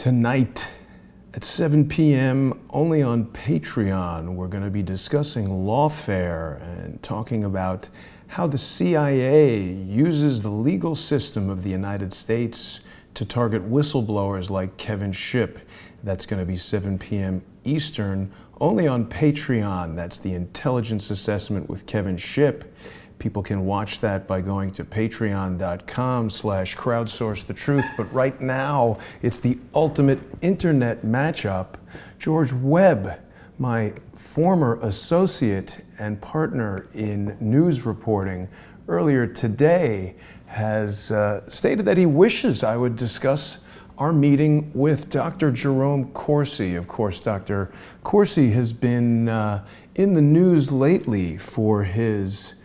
Tonight at 7 p.m. only on Patreon, we're going to be discussing lawfare and talking about how the CIA uses the legal system of the United States to target whistleblowers like Kevin Shipp. That's going to be 7 p.m. Eastern, only on Patreon. That's the intelligence assessment with Kevin Shipp. People can watch that by going to patreon.com/crowdsourcethetruth. But right now, it's the ultimate internet matchup. George Webb, my former associate and partner in news reporting, earlier today has stated that he wishes I would discuss our meeting with Dr. Jerome Corsi. Of course, Dr. Corsi has been in the news lately for his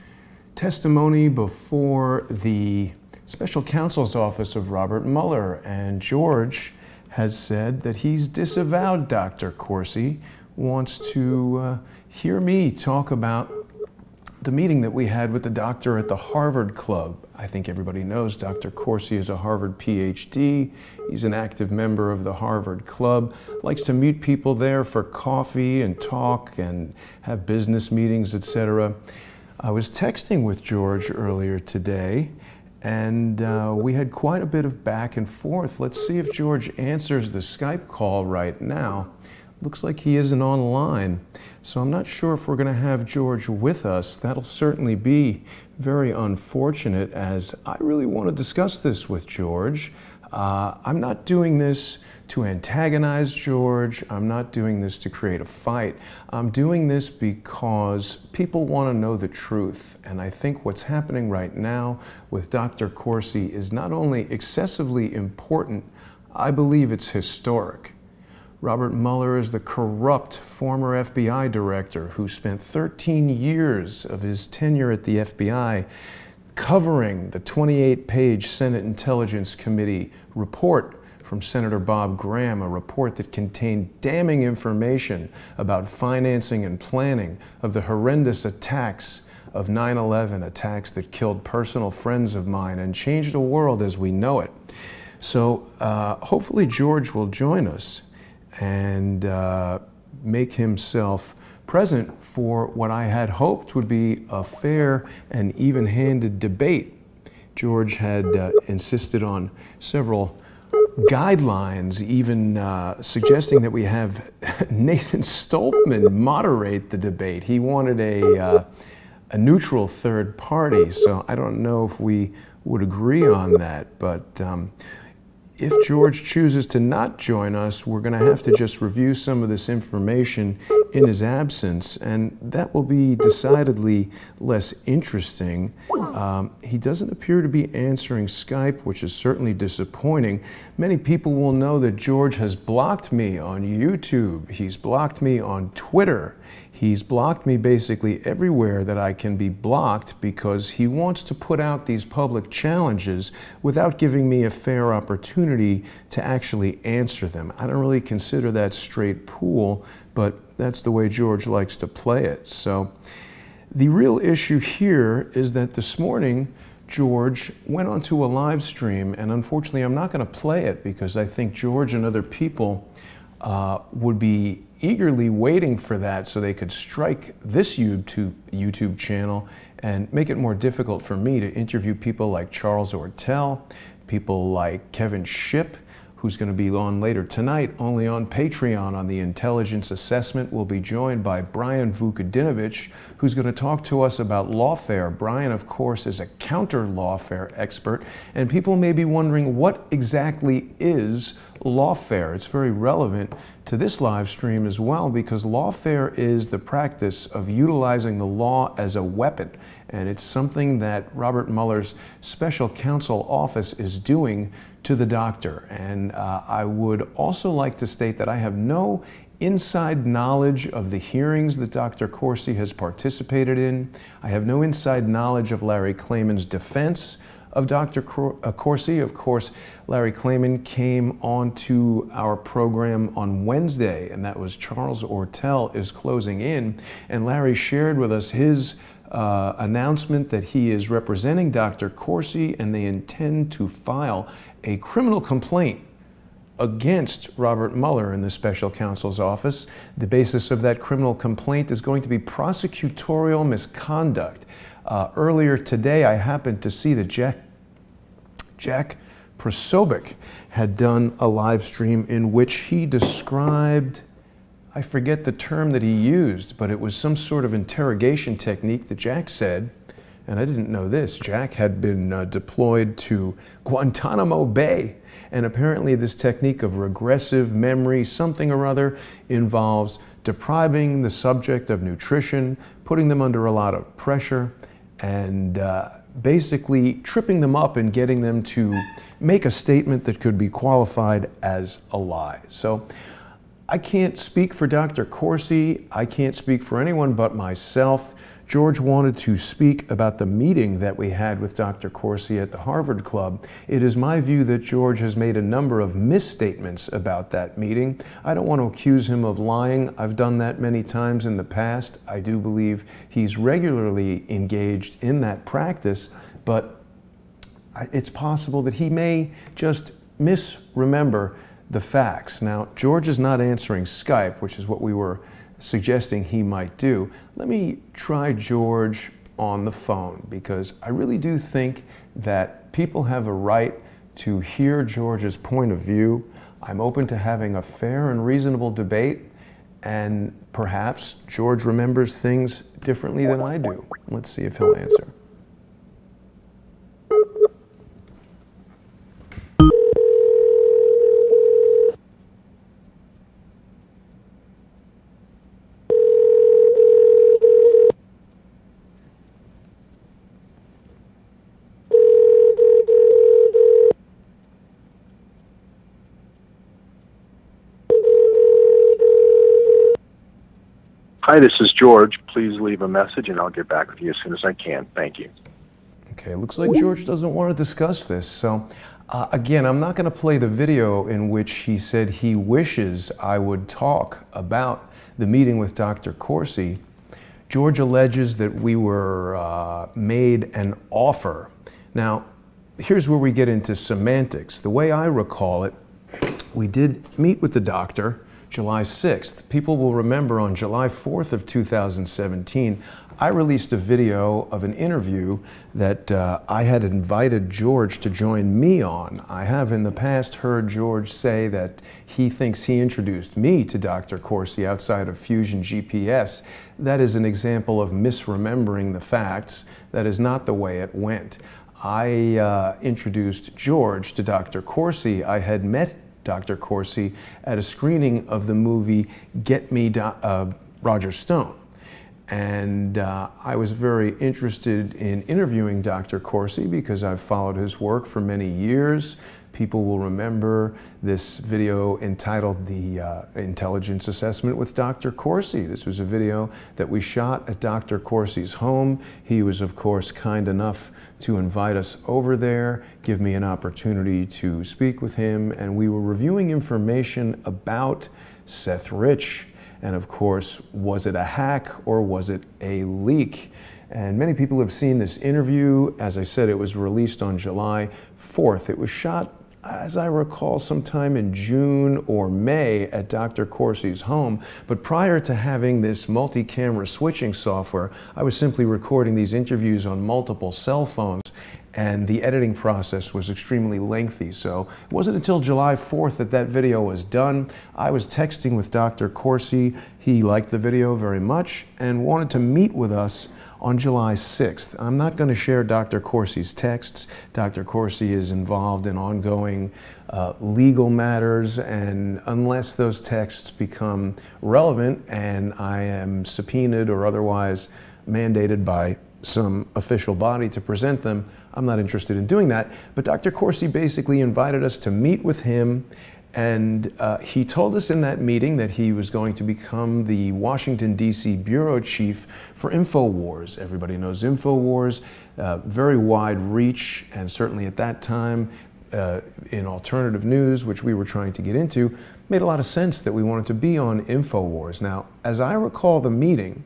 testimony before the special counsel's office of Robert Mueller, and George has said that he's disavowed Dr. Corsi, wants to hear me talk about the meeting that we had with the doctor at the Harvard Club. I think everybody knows Dr. Corsi is a Harvard PhD. He's an active member of the Harvard Club, likes to meet people there for coffee and talk and have business meetings, etc. I was texting with George earlier today, and we had quite a bit of back and forth. Let's see if George answers the Skype call right now. Looks like he isn't online, so I'm not sure if we're going to have George with us. That'll certainly be very unfortunate, as I really want to discuss this with George. I'm not doing this to antagonize George. I'm not doing this to create a fight. I'm doing this because people want to know the truth. And I think what's happening right now with Dr. Corsi is not only excessively important, I believe it's historic. Robert Mueller is the corrupt former FBI director who spent 13 years of his tenure at the FBI covering the 28-page Senate Intelligence Committee report from Senator Bob Graham, a report that contained damning information about financing and planning of the horrendous attacks of 9/11, attacks that killed personal friends of mine and changed the world as we know it. So hopefully George will join us and make himself present for what I had hoped would be a fair and even-handed debate. George had insisted on several guidelines, even suggesting that we have Nathan Stolpman moderate the debate. He wanted a neutral third party, so I don't know if we would agree on that, but if George chooses to not join us, we're going to have to just review some of this information in his absence, and that will be decidedly less interesting. He doesn't appear to be answering Skype, which is certainly disappointing. Many people will know that George has blocked me on YouTube. He's blocked me on Twitter. He's blocked me basically everywhere that I can be blocked because he wants to put out these public challenges without giving me a fair opportunity to actually answer them. I don't really consider that straight pool, but that's the way George likes to play it. So the real issue here is that this morning, George went onto a live stream, and unfortunately I'm not going to play it because I think George and other people would be eagerly waiting for that so they could strike this YouTube channel and make it more difficult for me to interview people like Charles Ortel, people like Kevin Shipp, who's going to be on later tonight, only on Patreon on the Intelligence Assessment. We'll be joined by Brian Vukadinovich, who's going to talk to us about lawfare. Brian, of course, is a counter-lawfare expert, and people may be wondering what exactly is lawfare. It's very relevant to this live stream as well, because lawfare is the practice of utilizing the law as a weapon, and it's something that Robert Mueller's special counsel office is doing to the doctor. And I would also like to state that I have no inside knowledge of the hearings that Dr. Corsi has participated in. I have no inside knowledge of Larry Klayman's defense of Dr. Corsi. Of course, Larry Klayman came onto our program on Wednesday, and that was Charles Ortel is closing in, and Larry shared with us his announcement that he is representing Dr. Corsi, and they intend to file a criminal complaint against Robert Mueller in the special counsel's office. The basis of that criminal complaint is going to be prosecutorial misconduct. Earlier today, I happened to see that Jack Prosobic had done a live stream in which he described, I forget the term that he used, but it was some sort of interrogation technique that Jack said, and I didn't know this, Jack had been deployed to Guantanamo Bay. And apparently this technique of regressive memory, something or other, involves depriving the subject of nutrition, putting them under a lot of pressure, and basically tripping them up and getting them to make a statement that could be qualified as a lie. So I can't speak for Dr. Corsi. I can't speak for anyone but myself. George wanted to speak about the meeting that we had with Dr. Corsi at the Harvard Club. It is my view that George has made a number of misstatements about that meeting. I don't want to accuse him of lying. I've done that many times in the past. I do believe he's regularly engaged in that practice, but it's possible that he may just misremember the facts. Now, George is not answering Skype, which is what we were suggesting he might do. Let me try George on the phone, because I really do think that people have a right to hear George's point of view. I'm open to having a fair and reasonable debate, and perhaps George remembers things differently than I do. Let's see if he'll answer. Hi, this is George. Please leave a message and I'll get back with you as soon as I can. Thank you. Okay, looks like George doesn't want to discuss this. So again, I'm not going to play the video in which he said he wishes I would talk about the meeting with Dr. Corsi. George alleges that we were made an offer. Now, here's where we get into semantics. The way I recall it, we did meet with the doctor July 6th. People will remember on July 4th of 2017, I released a video of an interview that I had invited George to join me on. I have in the past heard George say that he thinks he introduced me to Dr. Corsi outside of Fusion GPS. That is an example of misremembering the facts. That is not the way it went. I introduced George to Dr. Corsi. I had met Dr. Corsi at a screening of the movie Get Me Roger Stone. And I was very interested in interviewing Dr. Corsi because I've followed his work for many years. People will remember this video entitled The Intelligence Assessment with Dr. Corsi. This was a video that we shot at Dr. Corsi's home. He was, of course, kind enough to invite us over there, give me an opportunity to speak with him, and we were reviewing information about Seth Rich. And of course, was it a hack or was it a leak? And many people have seen this interview. As I said, it was released on July 4th. It was shot, as I recall, sometime in June or May at Dr. Corsi's home. But prior to having this multi-camera switching software, I was simply recording these interviews on multiple cell phones, and the editing process was extremely lengthy. So it wasn't until July 4th that that video was done. I was texting with Dr. Corsi. He liked the video very much and wanted to meet with us on July 6th. I'm not going to share Dr. Corsi's texts. Dr. Corsi is involved in ongoing legal matters, and unless those texts become relevant and I am subpoenaed or otherwise mandated by some official body to present them, I'm not interested in doing that. But Dr. Corsi basically invited us to meet with him, and he told us in that meeting that he was going to become the Washington, D.C. bureau chief for InfoWars. Everybody knows InfoWars, very wide reach, and certainly at that time in alternative news, which we were trying to get into, made a lot of sense that we wanted to be on InfoWars. Now, as I recall the meeting,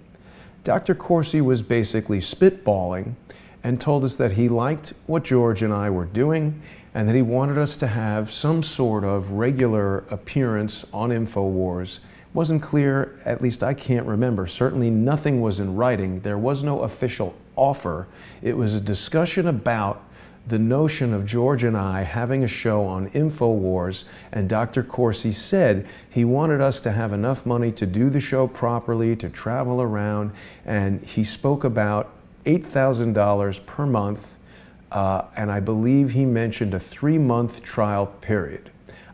Dr. Corsi was basically spitballing and told us that he liked what George and I were doing, and that he wanted us to have some sort of regular appearance on InfoWars. Wasn't clear, at least I can't remember. Certainly nothing was in writing. There was no official offer. It was a discussion about the notion of George and I having a show on InfoWars, and Dr. Corsi said he wanted us to have enough money to do the show properly, to travel around, and he spoke about $8,000 per month, and I believe he mentioned a 3-month trial period.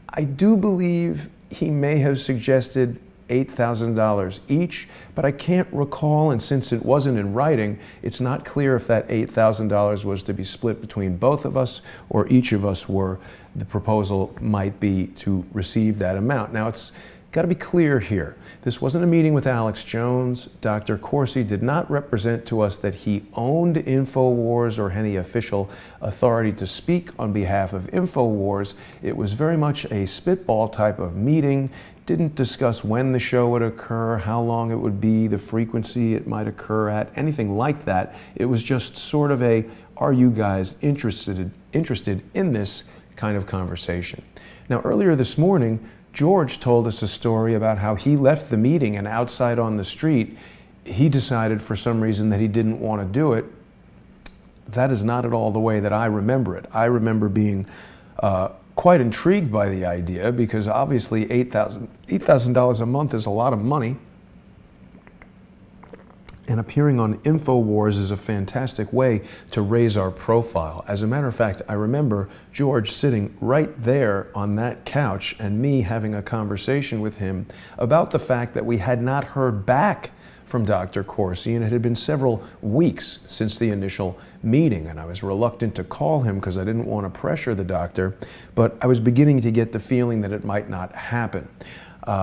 I do believe he may have suggested $8,000 each, but I can't recall, and since it wasn't in writing, it's not clear if that $8,000 was to be split between both of us or each of us were. The proposal might be to receive that amount. Now, it's got to be clear here. This wasn't a meeting with Alex Jones. Dr. Corsi did not represent to us that he owned InfoWars or any official authority to speak on behalf of InfoWars. It was very much a spitball type of meeting. Didn't discuss when the show would occur, how long it would be, the frequency it might occur at, anything like that. It was just sort of a, are you guys interested in this kind of conversation? Now, earlier this morning, George told us a story about how he left the meeting and outside on the street, he decided for some reason that he didn't want to do it. That is not at all the way that I remember it. I remember being quite intrigued by the idea because obviously $8,000 a month is a lot of money. And appearing on InfoWars is a fantastic way to raise our profile. As a matter of fact, I remember George sitting right there on that couch and me having a conversation with him about the fact that we had not heard back from Dr. Corsi, and it had been several weeks since the initial meeting, and I was reluctant to call him because I didn't want to pressure the doctor, but I was beginning to get the feeling that it might not happen.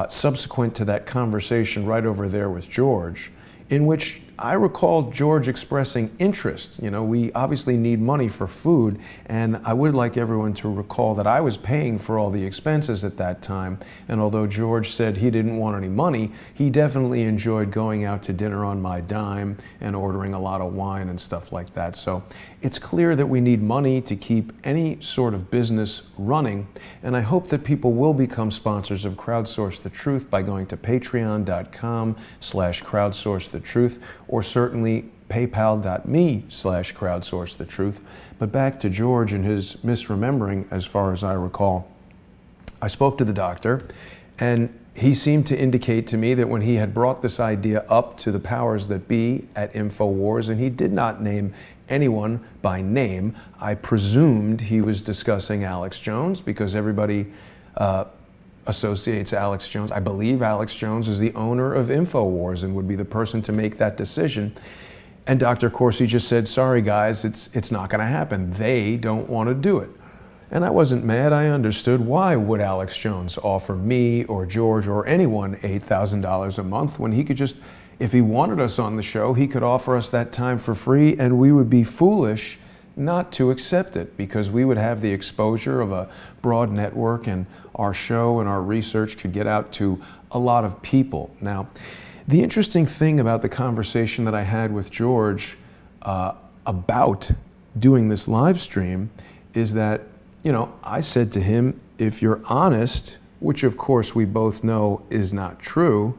Subsequent to that conversation right over there with George, in which I recall George expressing interest. You know, we obviously need money for food, and I would like everyone to recall that I was paying for all the expenses at that time, and although George said he didn't want any money, he definitely enjoyed going out to dinner on my dime and ordering a lot of wine and stuff like that. So it's clear that we need money to keep any sort of business running, and I hope that people will become sponsors of Crowdsource the Truth by going to patreon.com/crowdsourcethetruth, or certainly paypal.me/crowdsourcethetruth. But back to George and his misremembering, as far as I recall. I spoke to the doctor, and he seemed to indicate to me that when he had brought this idea up to the powers that be at InfoWars, and he did not name anyone by name, I presumed he was discussing Alex Jones because everybody associates Alex Jones. I believe Alex Jones is the owner of InfoWars and would be the person to make that decision. And Dr. Corsi just said, sorry guys, it's not going to happen. They don't want to do it. And I wasn't mad. I understood. Why would Alex Jones offer me or George or anyone $8,000 a month when he could just, if he wanted us on the show, he could offer us that time for free, and we would be foolish not to accept it because we would have the exposure of a broad network, and our show and our research could get out to a lot of people. Now, the interesting thing about the conversation that I had with George about doing this live stream is that, you know, I said to him, if you're honest, which of course we both know is not true,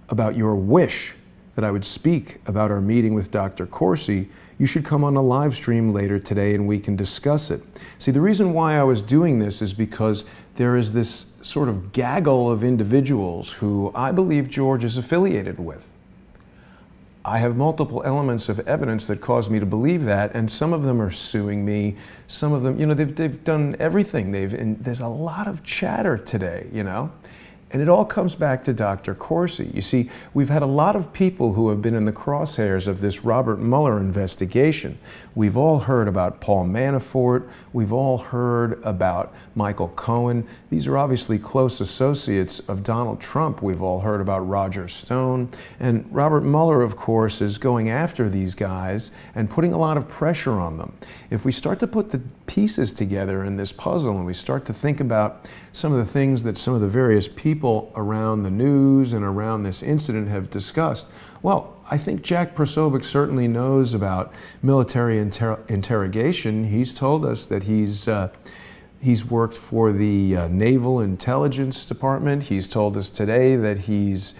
about your wish that I would speak about our meeting with Dr. Corsi, you should come on a live stream later today and we can discuss it. See, the reason why I was doing this is because there is this sort of gaggle of individuals who I believe George is affiliated with. I have multiple elements of evidence that cause me to believe that, and some of them are suing me. Some of them, you know, they've done everything. And there's a lot of chatter today, you know. And it all comes back to Dr. Corsi. You see, we've had a lot of people who have been in the crosshairs of this Robert Mueller investigation. We've all heard about Paul Manafort. We've all heard about Michael Cohen. These are obviously close associates of Donald Trump. We've all heard about Roger Stone. And Robert Mueller, of course, is going after these guys and putting a lot of pressure on them. If we start to put the pieces together in this puzzle and we start to think about some of the things that some of the various people around the news and around this incident have discussed, Well, I think Jack Prosovic certainly knows about military interrogation. He's told us that he's worked for the Naval Intelligence Department. He's told us today that he's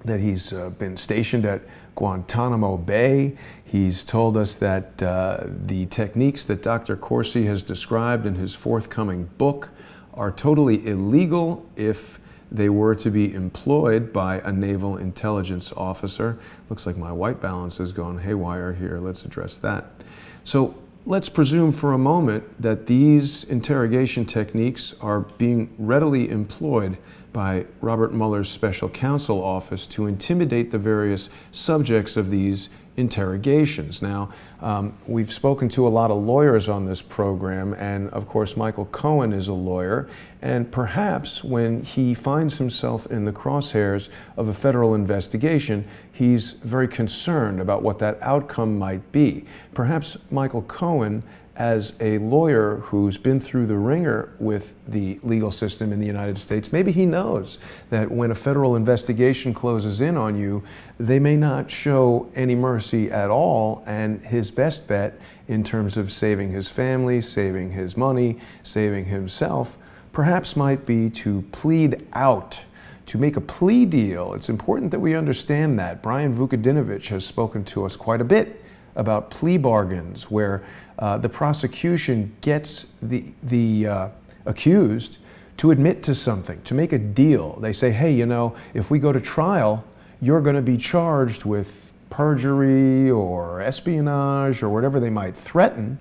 been stationed at Guantanamo Bay. He's told us that the techniques that Dr. Corsi has described in his forthcoming book are totally illegal if they were to be employed by a naval intelligence officer. Looks like my white balance has gone haywire here. Let's address that. So let's presume for a moment that these interrogation techniques are being readily employed by Robert Mueller's special counsel office to intimidate the various subjects of these interrogations. Now, we've spoken to a lot of lawyers on this program, and of course Michael Cohen is a lawyer, and perhaps when he finds himself in the crosshairs of a federal investigation, he's very concerned about what that outcome might be. Perhaps Michael Cohen, as a lawyer who's been through the ringer with the legal system in the United States, maybe he knows that when a federal investigation closes in on you, they may not show any mercy at all, and his best bet in terms of saving his family, saving his money, saving himself, perhaps might be to plead out, to make a plea deal. It's important that we understand that. Brian Vukadinovich has spoken to us quite a bit about plea bargains, where the prosecution gets the accused to admit to something, to make a deal. They say, hey, you know, if we go to trial, you're going to be charged with perjury or espionage or whatever they might threaten.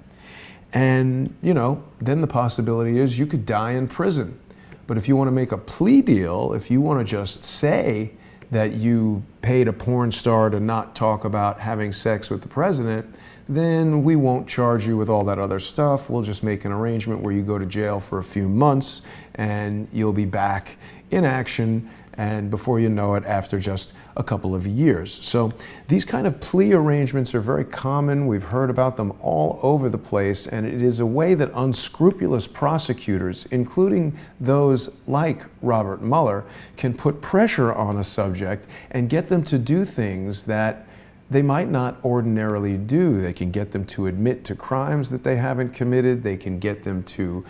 And, you know, then the possibility is you could die in prison. But if you want to make a plea deal, if you want to just say that you paid a porn star to not talk about having sex with the president, then we won't charge you with all that other stuff. We'll just make an arrangement where you go to jail for a few months and you'll be back in action, and before you know it, after just a couple of years. So these kind of plea arrangements are very common. We've heard about them all over the place, and it is a way that unscrupulous prosecutors, including those like Robert Mueller, can put pressure on a subject and get them to do things that they might not ordinarily do. They can get them to admit to crimes that they haven't committed. They can get them to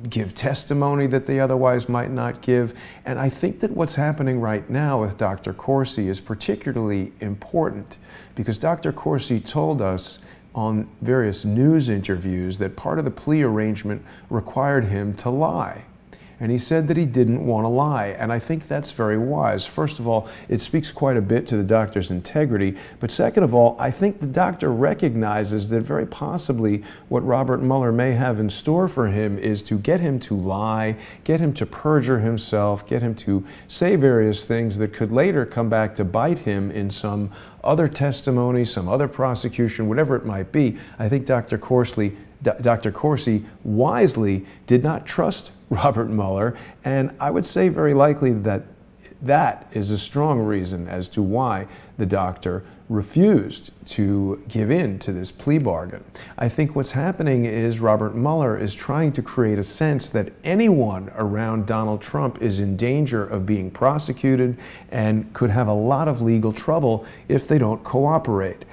give testimony that they otherwise might not give. And I think that what's happening right now with Dr. Corsi is particularly important, because Dr. Corsi told us on various news interviews that part of the plea arrangement required him to lie. And he said that he didn't want to lie, and I think that's very wise. First of all, it speaks quite a bit to the doctor's integrity, but second of all, I think the doctor recognizes that very possibly what Robert Mueller may have in store for him is to get him to lie, get him to perjure himself, get him to say various things that could later come back to bite him in some other testimony, some other prosecution, whatever it might be. I think Dr. Corsi wisely did not trust Robert Mueller, and I would say very likely that that is a strong reason as to why the doctor refused to give in to this plea bargain. I think what's happening is Robert Mueller is trying to create a sense that anyone around Donald Trump is in danger of being prosecuted and could have a lot of legal trouble if they don't cooperate.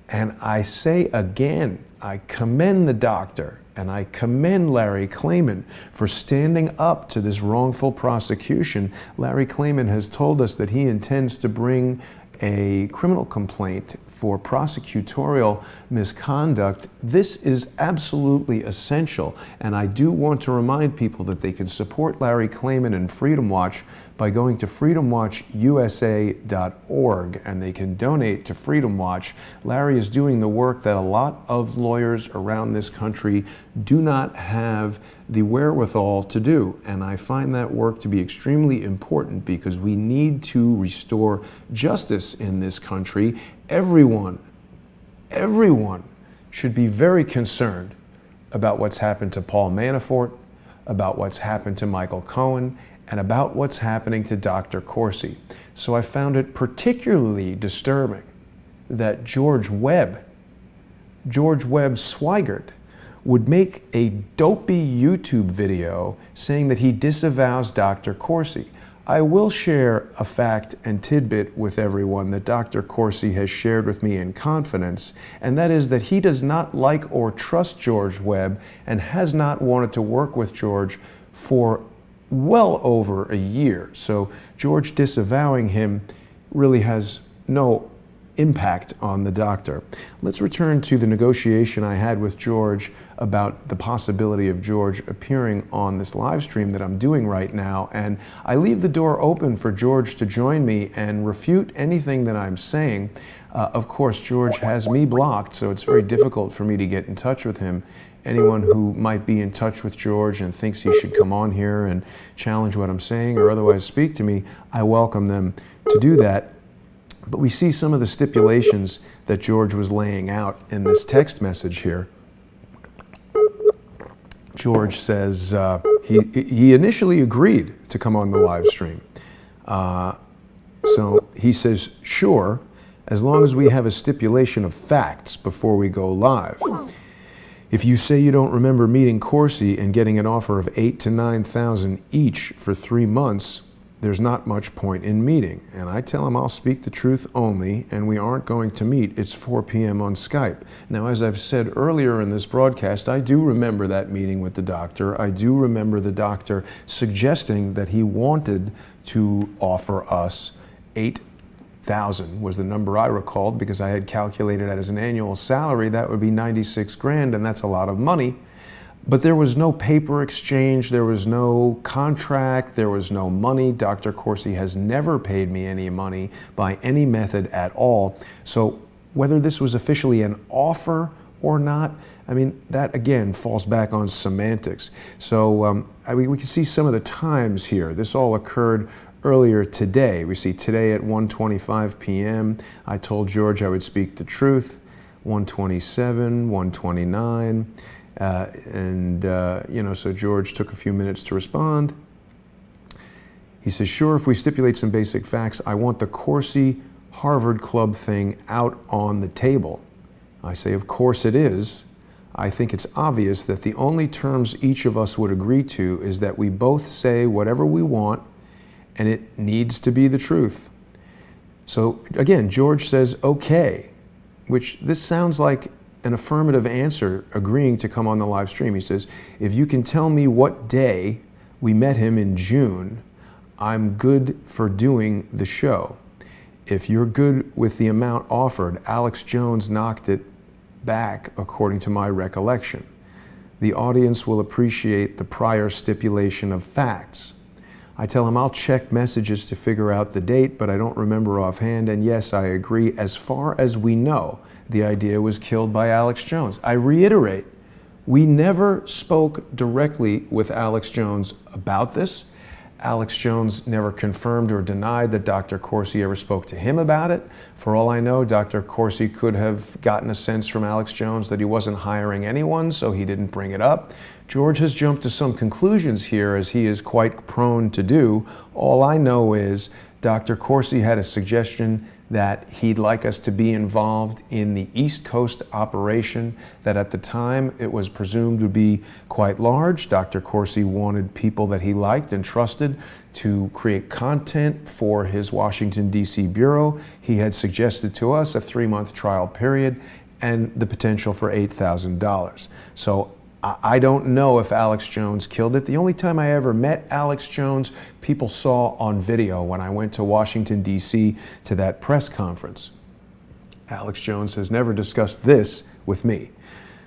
And I say again, I commend the doctor and I commend Larry Klayman for standing up to this wrongful prosecution. Larry Klayman has told us that he intends to bring a criminal complaint for prosecutorial misconduct. This is absolutely essential, and I do want to remind people that they can support Larry Klayman and Freedom Watch by going to freedomwatchusa.org, and they can donate to Freedom Watch. Larry is doing the work that a lot of lawyers around this country do not have the wherewithal to do, and I find that work to be extremely important because we need to restore justice in this country. Everyone should be very concerned about what's happened to Paul Manafort, about what's happened to Michael Cohen, and about what's happening to Dr. Corsi. So I found it particularly disturbing that George Webb Swigert, would make a dopey YouTube video saying that he disavows Dr. Corsi. I will share a fact and tidbit with everyone that Dr. Corsi has shared with me in confidence, and that is that he does not like or trust George Webb and has not wanted to work with George for well over a year. So George disavowing him really has no impact on the doctor. Let's return to the negotiation I had with George about the possibility of George appearing on this live stream that I'm doing right now, and I leave the door open for George to join me and refute anything that I'm saying. Of course, George has me blocked, so it's very difficult for me to get in touch with him. Anyone who might be in touch with George and thinks he should come on here and challenge what I'm saying or otherwise speak to me, I welcome them to do that. But we see some of the stipulations that George was laying out in this text message here. George says he initially agreed to come on the live stream. So he says, sure, as long as we have a stipulation of facts before we go live. If you say you don't remember meeting Corsi and getting an offer of $8,000 to $9,000 each for 3 months, there's not much point in meeting. And I tell him I'll speak the truth only, and we aren't going to meet. It's 4 p.m. on Skype. Now, as I've said earlier in this broadcast, I do remember that meeting with the doctor. I do remember the doctor suggesting that he wanted to offer us $8,000 was the number I recalled, because I had calculated it as an annual salary. That would be $96,000, and that's a lot of money. But there was no paper exchange, there was no contract, there was no money. Dr. Corsi has never paid me any money by any method at all. So whether this was officially an offer or not, I mean, that again falls back on semantics. So we can see some of the times here. This all occurred earlier today. We see today at 1:25 p.m. I told George I would speak the truth. 1:27, 1:29. So George took a few minutes to respond. He says, sure, if we stipulate some basic facts, I want the Corsi Harvard Club thing out on the table. I say, of course it is. I think it's obvious that the only terms each of us would agree to is that we both say whatever we want, and it needs to be the truth. So again, George says, okay, which this sounds like an affirmative answer, agreeing to come on the live stream. He says, if you can tell me what day we met him in June, I'm good for doing the show. If you're good with the amount offered, Alex Jones knocked it back according to my recollection. The audience will appreciate the prior stipulation of facts. I tell him I'll check messages to figure out the date, but I don't remember offhand, and yes, I agree. As far as we know, the idea was killed by Alex Jones. I reiterate, we never spoke directly with Alex Jones about this. Alex Jones never confirmed or denied that Dr. Corsi ever spoke to him about it. For all I know, Dr. Corsi could have gotten a sense from Alex Jones that he wasn't hiring anyone, so he didn't bring it up. George has jumped to some conclusions here, as he is quite prone to do. All I know is Dr. Corsi had a suggestion that he'd like us to be involved in the East Coast operation that at the time it was presumed would be quite large. Dr. Corsi wanted people that he liked and trusted to create content for his Washington, D.C. bureau. He had suggested to us a 3-month trial period and the potential for $8,000. So I don't know if Alex Jones killed it. The only time I ever met Alex Jones, people saw on video when I went to Washington, D.C. to that press conference. Alex Jones has never discussed this with me.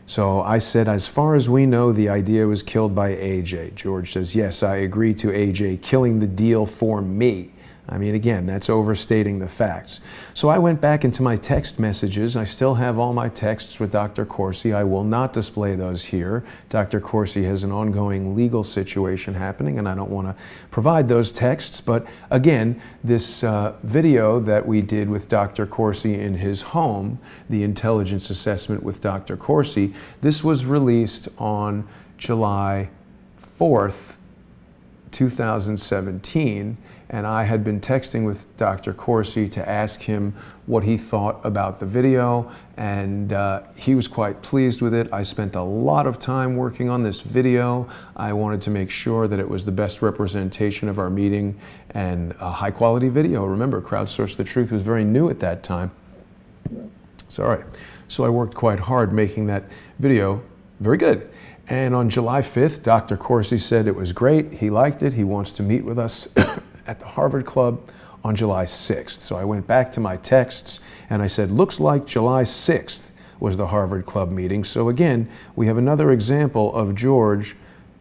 So I said, as far as we know, the idea was killed by AJ. George says, yes, I agree to AJ killing the deal for me. I mean, again, that's overstating the facts. So I went back into my text messages. I still have all my texts with Dr. Corsi. I will not display those here. Dr. Corsi has an ongoing legal situation happening, and I don't want to provide those texts. But again, this video that we did with Dr. Corsi in his home, the intelligence assessment with Dr. Corsi, this was released on July 4th, 2017. and I had been texting with Dr. Corsi to ask him what he thought about the video, and he was quite pleased with it. I spent a lot of time working on this video. I wanted to make sure that it was the best representation of our meeting and a high quality video. Remember, Crowdsource the Truth was very new at that time. Sorry. So I worked quite hard making that video very good. And on July 5th, Dr. Corsi said it was great. He liked it. He wants to meet with us at the Harvard Club on July 6th. So I went back to my texts and I said, looks like July 6th was the Harvard Club meeting. So again, we have another example of George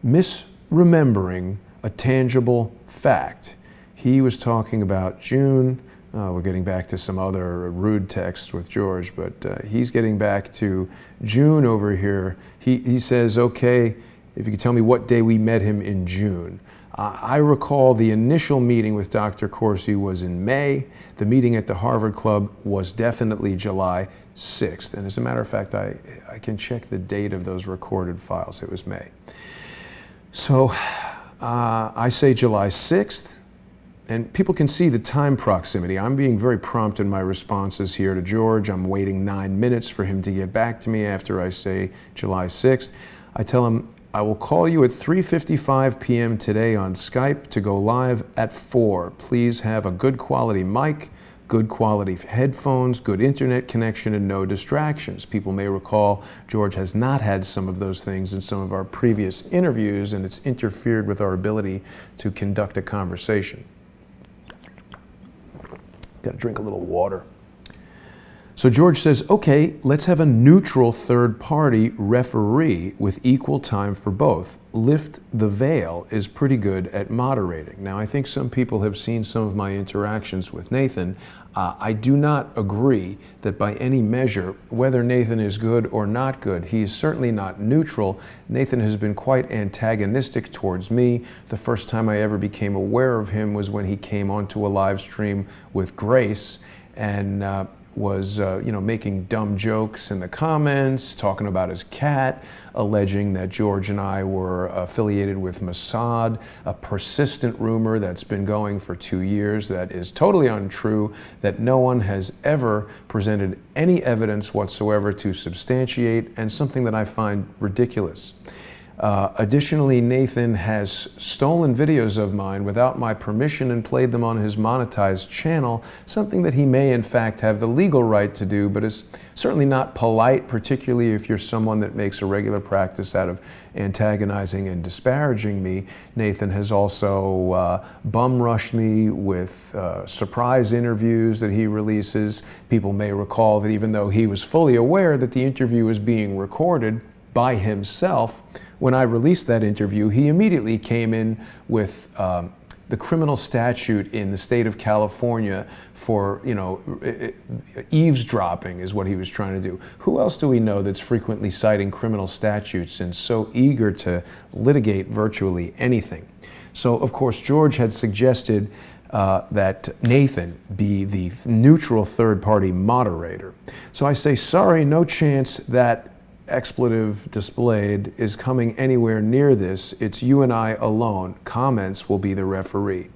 misremembering a tangible fact. He was talking about June. We're getting back to some other rude texts with George, but he's getting back to June over here. He says, okay, if you could tell me what day we met him in June. I recall the initial meeting with Dr. Corsi was in May. The meeting at the Harvard Club was definitely July 6th. And as a matter of fact, I can check the date of those recorded files. It was May. So I say July 6th. And people can see the time proximity. I'm being very prompt in my responses here to George. I'm waiting 9 minutes for him to get back to me after I say July 6th. I tell him, I will call you at 3:55 p.m. today on Skype to go live at 4. Please have a good quality mic, good quality headphones, good internet connection, and no distractions. People may recall George has not had some of those things in some of our previous interviews, and it's interfered with our ability to conduct a conversation. Got to drink a little water. So George says, okay, let's have a neutral third-party referee with equal time for both. Lift the Veil is pretty good at moderating. Now, I think some people have seen some of my interactions with Nathan. I do not agree that by any measure, whether Nathan is good or not good, he is certainly not neutral. Nathan has been quite antagonistic towards me. The first time I ever became aware of him was when he came onto a live stream with Grace and was making dumb jokes in the comments, talking about his cat, alleging that George and I were affiliated with Mossad, a persistent rumor that's been going for 2 years that is totally untrue, that no one has ever presented any evidence whatsoever to substantiate, and something that I find ridiculous. Additionally, Nathan has stolen videos of mine without my permission and played them on his monetized channel, something that he may in fact have the legal right to do, but is certainly not polite, particularly if you're someone that makes a regular practice out of antagonizing and disparaging me. Nathan has also bum rushed me with surprise interviews that he releases. People may recall that even though he was fully aware that the interview was being recorded by himself, when I released that interview, he immediately came in with the criminal statute in the state of California for, eavesdropping is what he was trying to do. Who else do we know that's frequently citing criminal statutes and so eager to litigate virtually anything? So, of course, George had suggested that Nathan be the neutral third-party moderator. So I say, sorry, no chance that expletive displayed is coming anywhere near this. It's you and I alone. Comments will be the referee.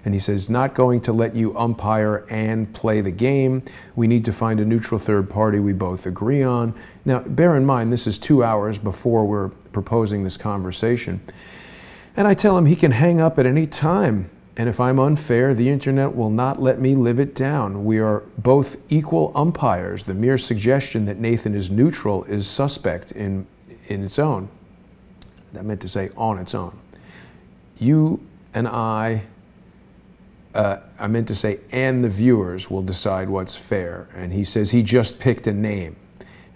And he says, not going to let you umpire and play the game. We need to find a neutral third party we both agree on. Now, bear in mind, this is 2 hours before we're proposing this conversation. And I tell him he can hang up at any time. And if I'm unfair, the internet will not let me live it down. We are both equal umpires. The mere suggestion that Nathan is neutral is suspect in its own. I meant to say on its own. You and I meant to say and the viewers will decide what's fair. And he says he just picked a name.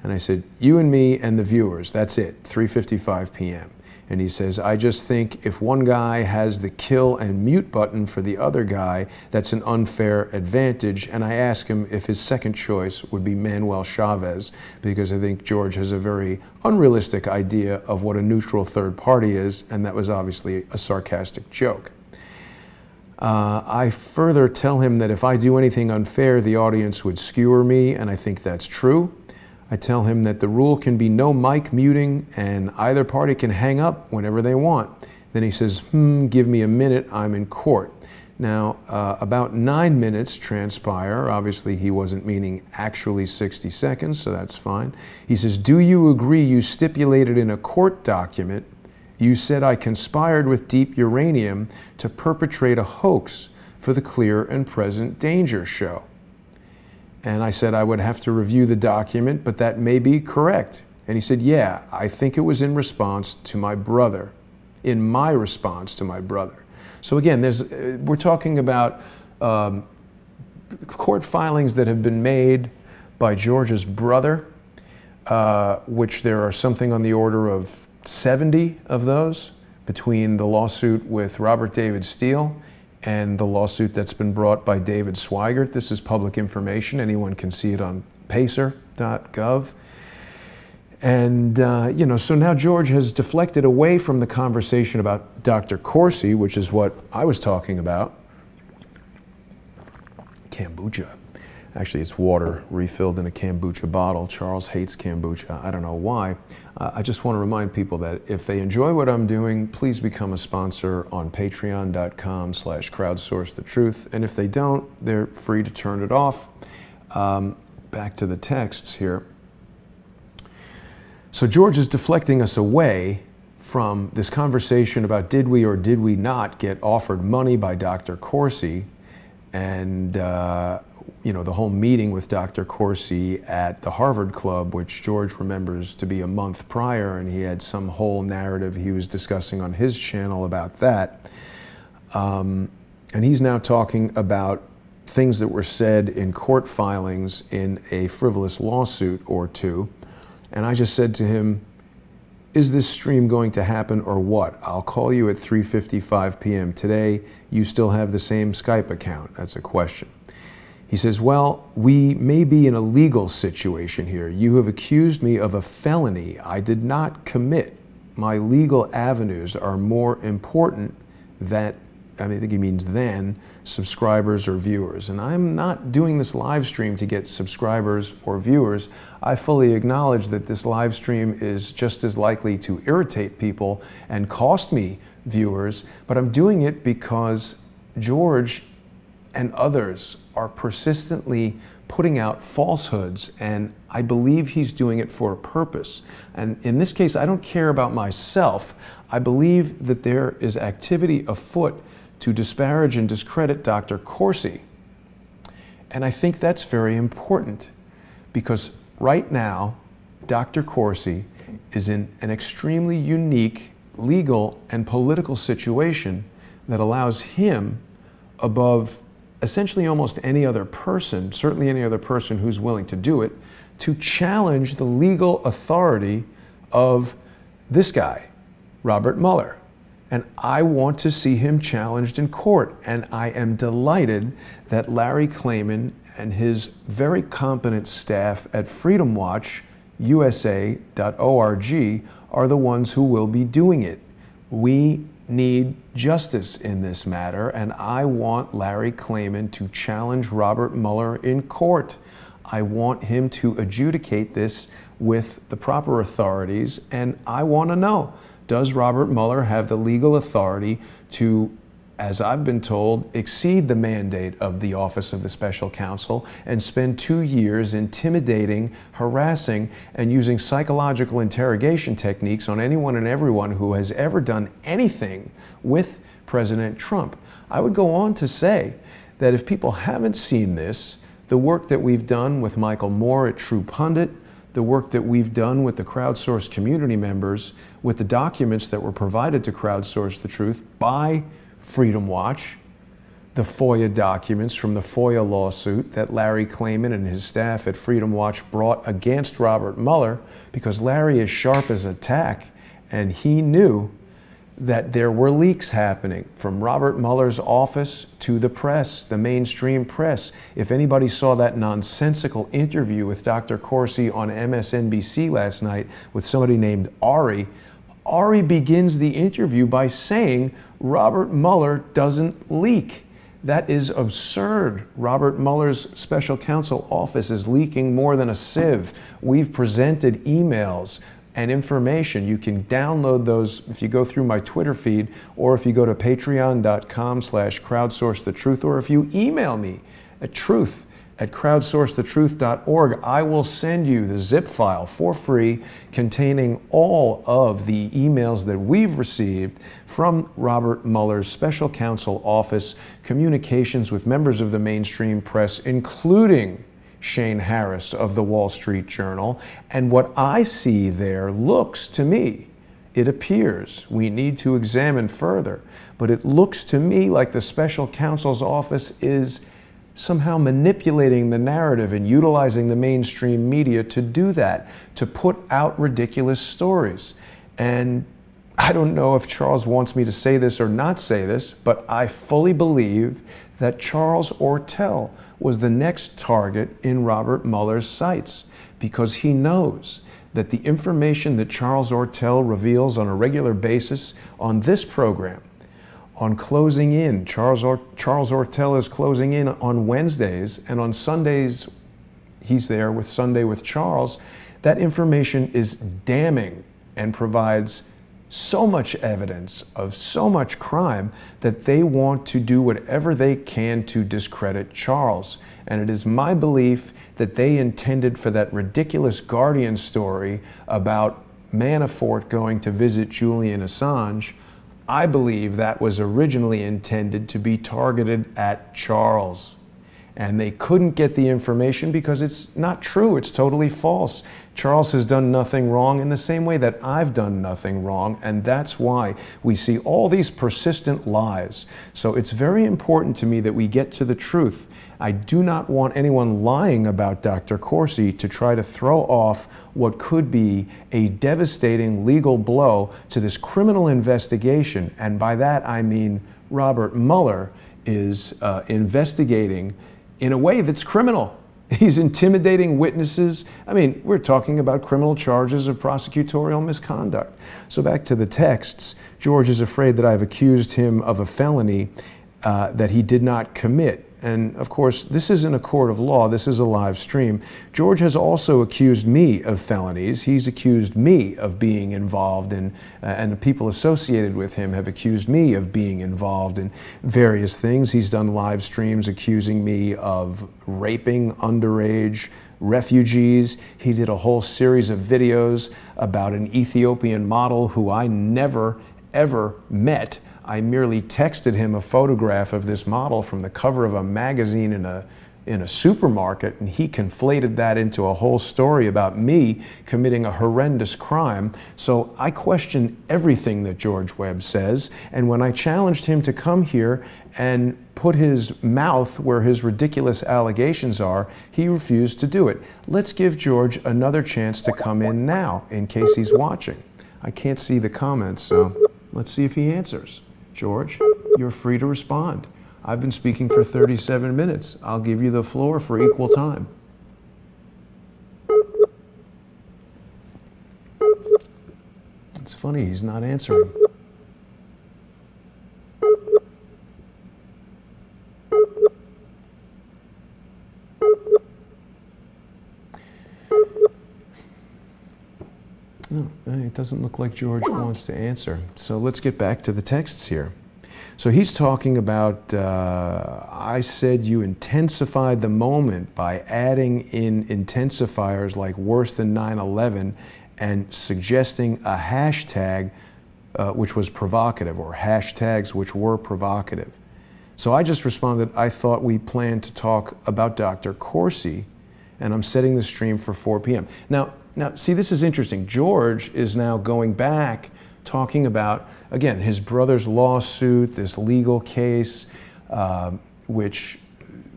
And I said, you and me and the viewers, that's it, 3:55 p.m. And he says, I just think if one guy has the kill and mute button for the other guy, that's an unfair advantage. And I ask him if his second choice would be Manuel Chavez, because I think George has a very unrealistic idea of what a neutral third party is, and that was obviously a sarcastic joke. I further tell him that if I do anything unfair, the audience would skewer me, and I think that's true. I tell him that the rule can be no mic muting and either party can hang up whenever they want. Then he says, give me a minute, I'm in court. Now, about 9 minutes transpire. Obviously, he wasn't meaning actually 60 seconds, so that's fine. He says, "Do you agree you stipulated in a court document, you said I conspired with Deep Uranium to perpetrate a hoax for the Clear and Present Danger show?" And I said I would have to review the document, but that may be correct. And he said, "Yeah, I think it was in response to my brother, in my response to my brother." So again, we're talking about court filings that have been made by George's brother, which there are something on the order of 70 of those between the lawsuit with Robert David Steele and the lawsuit that's been brought by David Swigert. This is public information. Anyone can see it on pacer.gov. And, so now George has deflected away from the conversation about Dr. Corsi, which is what I was talking about. Kombucha. Actually, it's water refilled in a kombucha bottle. Charles hates kombucha. I don't know why. I just want to remind people that if they enjoy what I'm doing, please become a sponsor on patreon.com/crowdsourcethetruth. And if they don't, they're free to turn it off. Back to the texts here. So George is deflecting us away from this conversation about did we or did we not get offered money by Dr. Corsi, and the whole meeting with Dr. Corsi at the Harvard Club, which George remembers to be a month prior, and he had some whole narrative he was discussing on his channel about that. And he's now talking about things that were said in court filings in a frivolous lawsuit or two. And I just said to him, "Is this stream going to happen or what? I'll call you at 3:55 p.m. today. You still have the same Skype account?" That's a question. He says, "Well, we may be in a legal situation here. You have accused me of a felony I did not commit. My legal avenues are more important than," I think he means than, "subscribers or viewers. And I'm not doing this live stream to get subscribers or viewers. I fully acknowledge that this live stream is just as likely to irritate people and cost me viewers, but I'm doing it because George and others are persistently putting out falsehoods, and I believe he's doing it for a purpose. And in this case, I don't care about myself. I believe that there is activity afoot to disparage and discredit Dr. Corsi. And I think that's very important because right now, Dr. Corsi is in an extremely unique legal and political situation that allows him, above essentially almost any other person, certainly any other person who's willing to do it, to challenge the legal authority of this guy, Robert Mueller. And I want to see him challenged in court. And I am delighted that Larry Klayman and his very competent staff at freedomwatchusa.org are the ones who will be doing it. We need justice in this matter, and I want Larry Klayman to challenge Robert Mueller in court. I want him to adjudicate this with the proper authorities, and I want to know, does Robert Mueller have the legal authority to, as I've been told, exceed the mandate of the Office of the Special Counsel and spend 2 years intimidating, harassing, and using psychological interrogation techniques on anyone and everyone who has ever done anything with President Trump? I would go on to say that if people haven't seen this, the work that we've done with Michael Moore at True Pundit, the work that we've done with the Crowdsource community members, with the documents that were provided to Crowdsource the Truth by Freedom Watch, the FOIA documents from the FOIA lawsuit that Larry Klayman and his staff at Freedom Watch brought against Robert Mueller, because Larry is sharp as a tack, and he knew that there were leaks happening from Robert Mueller's office to the press, the mainstream press. If anybody saw that nonsensical interview with Dr. Corsi on MSNBC last night with somebody named Ari begins the interview by saying Robert Mueller doesn't leak. That is absurd. Robert Mueller's special counsel office is leaking more than a sieve. We've presented emails and information. You can download those if you go through my Twitter feed, or if you go to patreon.com/crowdsourcethetruth, or if you email me at truth@crowdsourcethetruth.org. I will send you the zip file for free containing all of the emails that we've received from Robert Mueller's special counsel office, communications with members of the mainstream press, including Shane Harris of the Wall Street Journal. And what I see there looks to me, it appears, we need to examine further, but it looks to me like the special counsel's office is somehow manipulating the narrative and utilizing the mainstream media to do that, to put out ridiculous stories. And I don't know if Charles wants me to say this or not say this, but I fully believe that Charles Ortel was the next target in Robert Mueller's sights, because he knows that the information that Charles Ortel reveals on a regular basis on this program, on Closing In, Charles Ortel is closing in on Wednesdays, and on Sundays he's there with Sunday with Charles. That information is damning and provides so much evidence of so much crime that they want to do whatever they can to discredit Charles. And it is my belief that they intended for that ridiculous Guardian story about Manafort going to visit Julian Assange. I believe that was originally intended to be targeted at Charles. And they couldn't get the information because it's not true, it's totally false. Charles has done nothing wrong in the same way that I've done nothing wrong, and that's why we see all these persistent lies. So it's very important to me that we get to the truth. I do not want anyone lying about Dr. Corsi to try to throw off what could be a devastating legal blow to this criminal investigation. And by that I mean Robert Mueller is investigating in a way that's criminal. He's intimidating witnesses. I mean, we're talking about criminal charges of prosecutorial misconduct. So back to the texts. George is afraid that I've accused him of a felony that he did not commit. And of course, this isn't a court of law, this is a live stream. George has also accused me of felonies. He's accused me of being involved in, and the people associated with him have accused me of being involved in various things. He's done live streams accusing me of raping underage refugees. He did a whole series of videos about an Ethiopian model who I never, ever met. I merely texted him a photograph of this model from the cover of a magazine in a supermarket, and he conflated that into a whole story about me committing a horrendous crime. So I question everything that George Webb says, and when I challenged him to come here and put his mouth where his ridiculous allegations are, he refused to do it. Let's give George another chance to come in now, in case he's watching. I can't see the comments, so let's see if he answers. George, you're free to respond. I've been speaking for 37 minutes. I'll give you the floor for equal time. It's funny, he's not answering. No, it doesn't look like George wants to answer. So let's get back to the texts here. So he's talking about, I said you intensified the moment by adding in intensifiers like worse than 9/11 and suggesting a hashtag which was provocative, or hashtags which were provocative. So I just responded, I thought we planned to talk about Dr. Corsi, and I'm setting the stream for 4 p.m. Now, see, this is interesting. George is now going back, talking about, again, his brother's lawsuit, this legal case, which,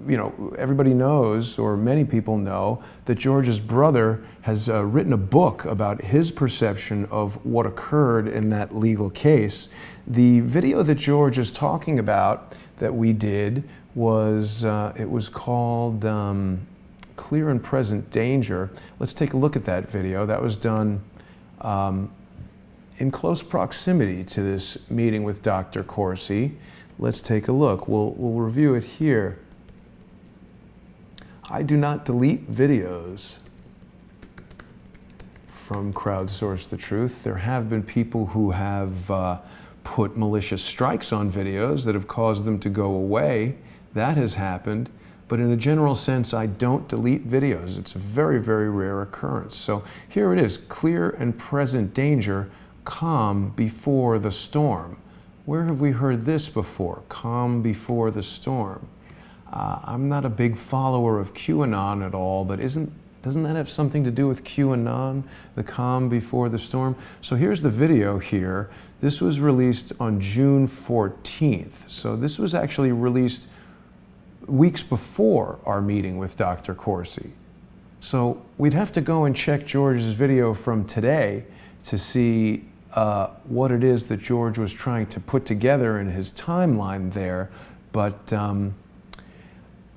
you know, everybody knows, or many people know, that George's brother has written a book about his perception of what occurred in that legal case. The video that George is talking about that we did was, it was called Clear and Present Danger. Let's take a look at that video. That was done in close proximity to this meeting with Dr. Corsi. Let's take a look. We'll review it here. I do not delete videos from Crowdsource the Truth. There have been people who have put malicious strikes on videos that have caused them to go away. That has happened. But in a general sense, I don't delete videos. It's a very, very rare occurrence. So here it is, clear and present danger, calm before the storm. Where have we heard this before? Calm before the storm. I'm not a big follower of QAnon at all, but doesn't that have something to do with QAnon, the calm before the storm? So here's the video here. This was released on June 14th. So this was actually released weeks before our meeting with Dr. Corsi. So we'd have to go and check George's video from today to see what it is that George was trying to put together in his timeline there. But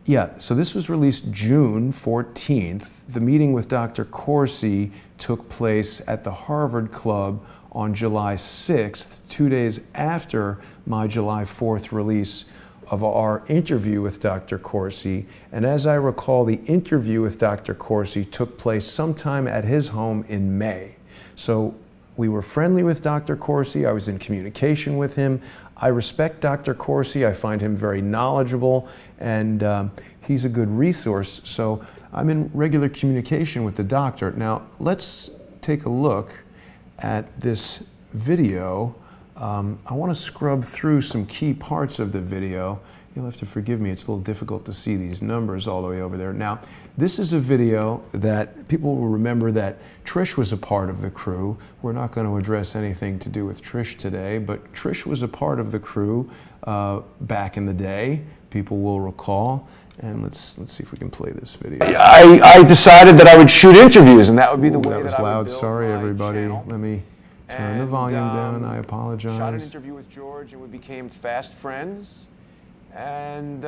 yeah, so this was released June 14th. The meeting with Dr. Corsi took place at the Harvard Club on July 6th, 2 days after my July 4th release of our interview with Dr. Corsi. And as I recall, the interview with Dr. Corsi took place sometime at his home in May. So we were friendly with Dr. Corsi. I was in communication with him. I respect Dr. Corsi. I find him very knowledgeable, and he's a good resource. So I'm in regular communication with the doctor. Now, let's take a look at this video. I want to scrub through some key parts of the video. You'll have to forgive me, it's a little difficult to see these numbers all the way over there. Now, this is a video that people will remember that Trish was a part of the crew. We're not going to address anything to do with Trish today, but Trish was a part of the crew back in the day, people will recall. And let's see if we can play this video. I decided that I would shoot interviews, and that would be the way that was that I loud. would build Sorry, my everybody. channel. Let me turn the volume down. I apologize. Shot an interview with George, and we became fast friends. And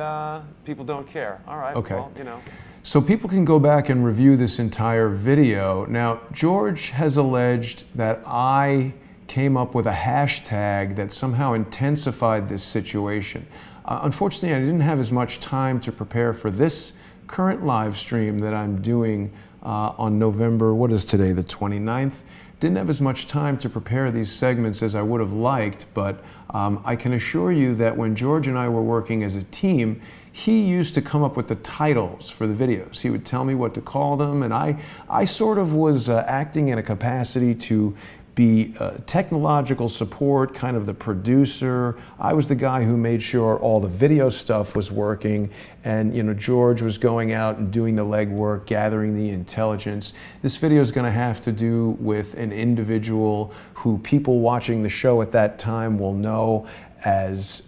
people don't care. All right. Okay. Well, you know. So people can go back and review this entire video. Now, George has alleged that I came up with a hashtag that somehow intensified this situation. Unfortunately, I didn't have as much time to prepare for this current live stream that I'm doing on November, what is today, the 29th? Didn't have as much time to prepare these segments as I would have liked, but I can assure you that when George and I were working as a team, he used to come up with the titles for the videos. He would tell me what to call them, and I sort of was acting in a capacity to be technological support, kind of the producer. I was the guy who made sure all the video stuff was working, and you know, George was going out and doing the legwork, gathering the intelligence. This video is going to have to do with an individual who people watching the show at that time will know as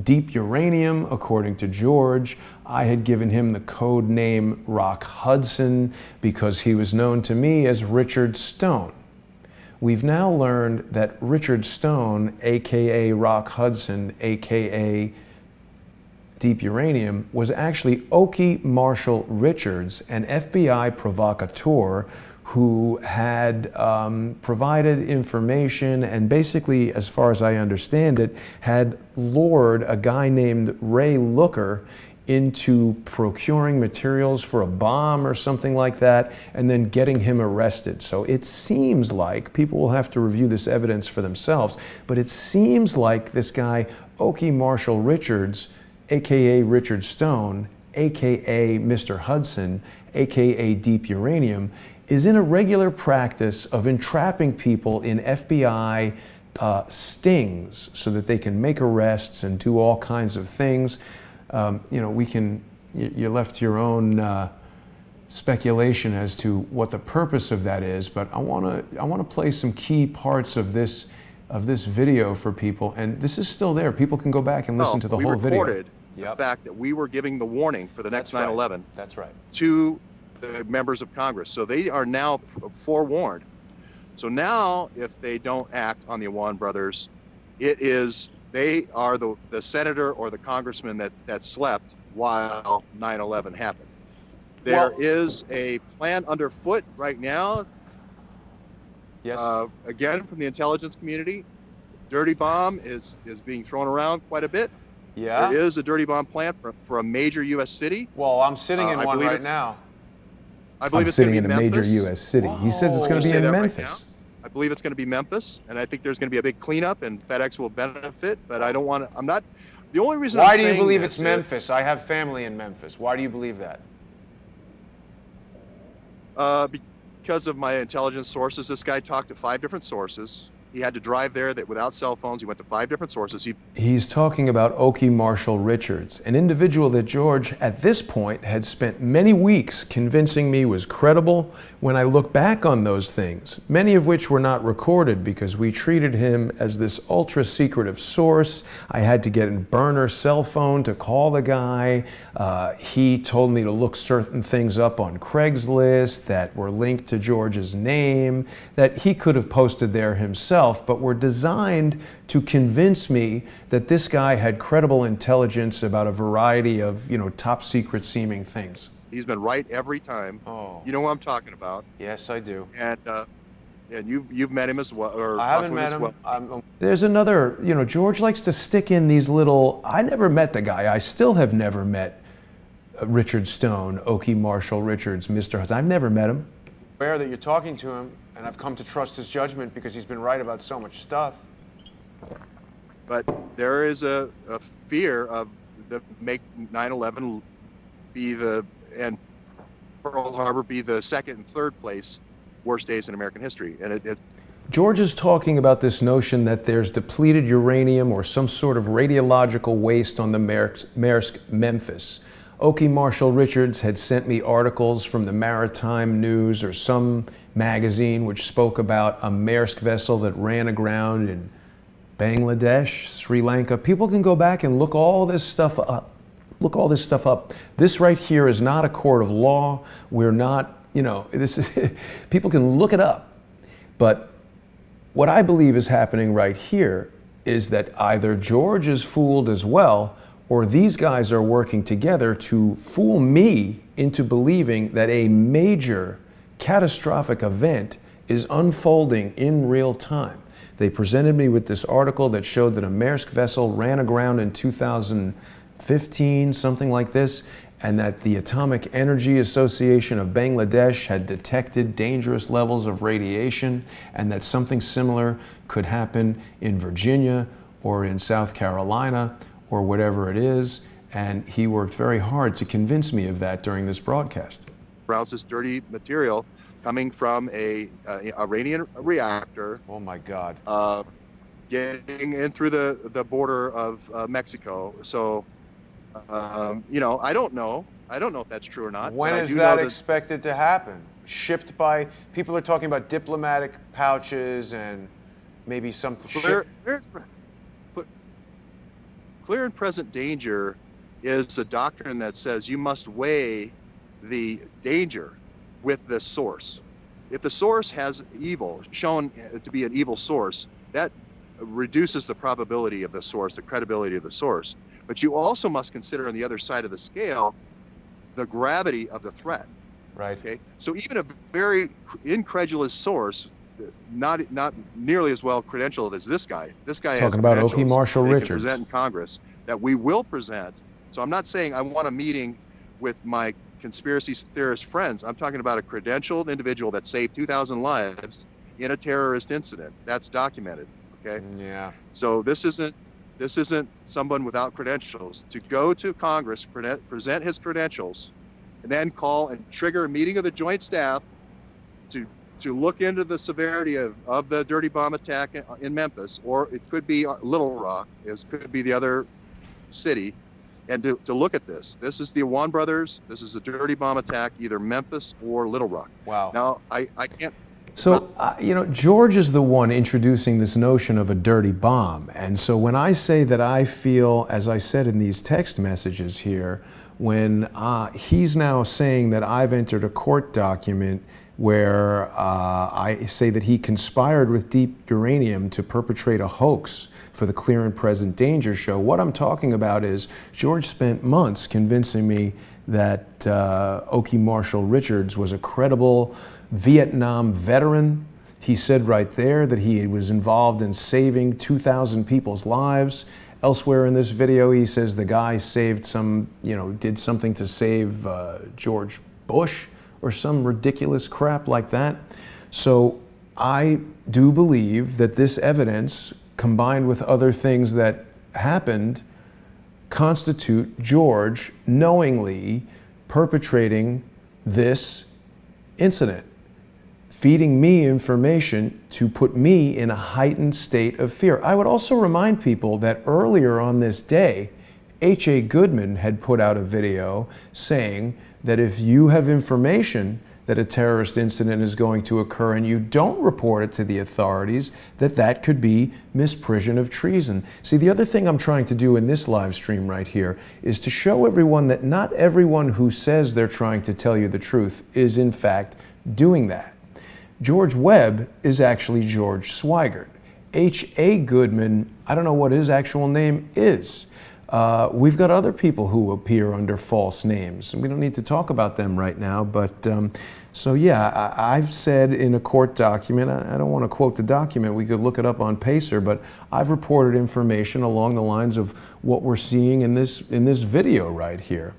Deep Uranium, according to George. I had given him the code name Rock Hudson because he was known to me as Richard Stone. We've now learned that Richard Stone, aka Rock Hudson, aka Deep Uranium, was actually Okie Marshall Richards, an FBI provocateur who had provided information and basically, as far as I understand it, had lured a guy named Ray Looker into procuring materials for a bomb or something like that, and then getting him arrested. So it seems like, people will have to review this evidence for themselves, but it seems like this guy, Okie Marshall Richards, aka Richard Stone, aka Mr. Hudson, aka Deep Uranium, is in a regular practice of entrapping people in FBI stings so that they can make arrests and do all kinds of things. You know, you're left to your own speculation as to what the purpose of that is, but I want to play some key parts of this video for people, and this is still there. People can go back and listen to the whole video. We recorded the fact that we were giving the warning for the next 9/11. That's right. To the members of Congress, so they are now forewarned. So now, if they don't act on the Awan brothers, they are the senator or the congressman that slept while 9/11 happened. There is a plan underfoot right now. Yes. Again, from the intelligence community, dirty bomb is being thrown around quite a bit. Yeah. There is a dirty bomb plan for a major U.S. city. Well, I'm sitting in one right now. I believe I'm it's going sitting to be in a major Memphis. U.S. city. He says it's going to Say be in that right Memphis. now. I believe it's going to be Memphis, and I think there's going to be a big cleanup, and FedEx will benefit. But I don't want to. I'm not. The only reason. Why I'm do you saying believe this it's is, Memphis? I have family in Memphis. Why do you believe that? Because of my intelligence sources, this guy talked to 5 different sources. He had to drive there that without cell phones. He went to 5 different sources. He's talking about Okie Marshall Richards, an individual that George, at this point, had spent many weeks convincing me was credible. When I look back on those things, many of which were not recorded because we treated him as this ultra-secretive source. I had to get a burner cell phone to call the guy. He told me to look certain things up on Craigslist that were linked to George's name, that he could have posted there himself, but were designed to convince me that this guy had credible intelligence about a variety of, top secret seeming things. He's been right every time. Oh. You know what I'm talking about. Yes, I do. And you've met him as well, or I haven't met him. Well. There's another, George likes to stick in these little, I never met the guy. I still have never met Richard Stone, Okie Marshall Richards, Mr. Hudson. I've never met him. Aware that you're talking to him, and I've come to trust his judgment because he's been right about so much stuff. But there is a fear of make 9/11 be and Pearl Harbor be the second and third place worst days in American history. And George is talking about this notion that there's depleted uranium or some sort of radiological waste on the Maersk Memphis. Okie Marshall Richards had sent me articles from the Maritime News or some magazine which spoke about a Maersk vessel that ran aground in Bangladesh, Sri Lanka. People can go back and look all this stuff up. This right here is not a court of law. We're not, this is, people can look it up. But what I believe is happening right here is that either George is fooled as well, or these guys are working together to fool me into believing that a major catastrophic event is unfolding in real time. They presented me with this article that showed that a Maersk vessel ran aground in 2015, something like this, and that the Atomic Energy Association of Bangladesh had detected dangerous levels of radiation, and that something similar could happen in Virginia or in South Carolina or whatever it is. And he worked very hard to convince me of that during this broadcast. browse this dirty material coming from a Iranian reactor. Oh my God! Getting in through the border of Mexico. So, I don't know. I don't know if that's true or not. When is that expected to happen? Shipped by people are talking about diplomatic pouches and maybe something. Clear and present danger is a doctrine that says you must weigh the danger with the source. If the source has evil, shown to be an evil source, that reduces the probability of the source, the credibility of the source. But you also must consider on the other side of the scale the gravity of the threat. Right. Okay. So even a very incredulous source, not nearly as well credentialed as this guy. This guy has talking about Okie credentials Marshall that he can Richards. present in Congress that we will present. So I'm not saying I want a meeting with my conspiracy theorist friends. I'm talking about a credentialed individual that saved 2,000 lives in a terrorist incident. That's documented. Okay. Yeah. So this isn't someone without credentials. To go to Congress, present his credentials, and then call and trigger a meeting of the Joint Staff to look into the severity of the dirty bomb attack in Memphis, or it could be Little Rock, could be the other city, and to look at this. This is the Awan brothers. This is a dirty bomb attack, either Memphis or Little Rock. Wow. Now, I can't. So, George is the one introducing this notion of a dirty bomb. And so when I say that I feel, as I said in these text messages here, when he's now saying that I've entered a court document where I say that he conspired with Deep Uranium to perpetrate a hoax for the Clear and Present Danger show, what I'm talking about is George spent months convincing me that Okie Marshall Richards was a credible Vietnam veteran. He said right there that he was involved in saving 2,000 people's lives. Elsewhere in this video, he says the guy saved did something to save George Bush or some ridiculous crap like that. So I do believe that this evidence, combined with other things that happened, constitute George knowingly perpetrating this incident, feeding me information to put me in a heightened state of fear. I would also remind people that earlier on this day, H.A. Goodman had put out a video saying that if you have information that a terrorist incident is going to occur and you don't report it to the authorities, that could be misprision of treason. See, the other thing I'm trying to do in this live stream right here is to show everyone that not everyone who says they're trying to tell you the truth is in fact doing that. George Webb is actually George Swigert. H.A. Goodman, I don't know what his actual name is. We've got other people who appear under false names. We don't need to talk about them right now, but so yeah, I've said in a court document, I don't want to quote the document, we could look it up on Pacer, but I've reported information along the lines of what we're seeing in this video right here.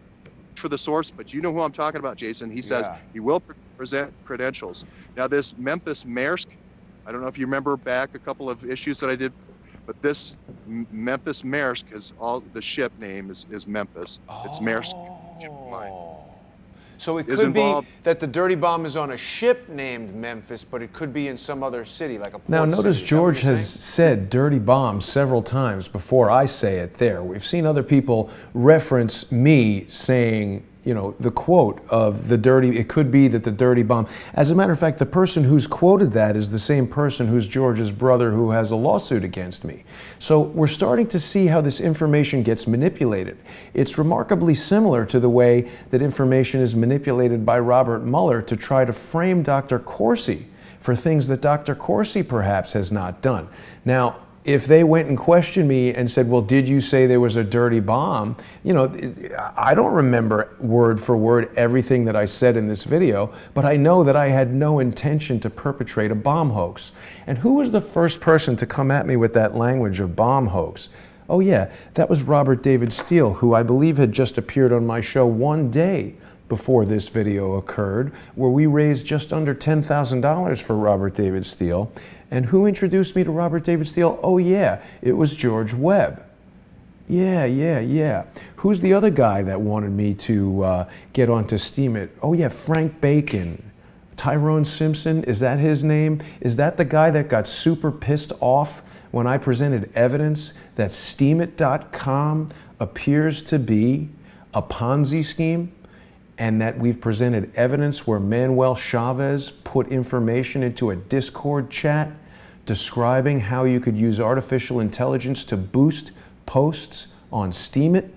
For the source, but you know who I'm talking about, Jason. He says he will present credentials. Now this Memphis Maersk, I don't know if you remember back a couple of issues that I did, but this Memphis Maersk is all, the ship name is Memphis. It's Maersk ship line. So it could be that the dirty bomb is on a ship named Memphis, but it could be in some other city, like a port Now notice city. George has said dirty bomb several times before I say it there. We've seen other people reference me saying, you know, the quote of the dirty, it could be that the dirty bomb. As a matter of fact, the person who's quoted that is the same person who's George's brother who has a lawsuit against me. So we're starting to see how this information gets manipulated. It's remarkably similar to the way that information is manipulated by Robert Mueller to try to frame Dr. Corsi for things that Dr. Corsi perhaps has not done. Now, if they went and questioned me and said, well, did you say there was a dirty bomb? You know, I don't remember word for word everything that I said in this video, but I know that I had no intention to perpetrate a bomb hoax. And who was the first person to come at me with that language of bomb hoax? Oh yeah, that was Robert David Steele, who I believe had just appeared on my show one day before this video occurred, where we raised just under $10,000 for Robert David Steele. And who introduced me to Robert David Steele? Oh yeah, it was George Webb. Yeah. Who's the other guy that wanted me to get onto Steam It? Oh yeah, Frank Bacon. Tyrone Simpson, is that his name? Is that the guy that got super pissed off when I presented evidence that SteamIt.com appears to be a Ponzi scheme? And that we've presented evidence where Manuel Chavez put information into a Discord chat describing how you could use artificial intelligence to boost posts on Steemit,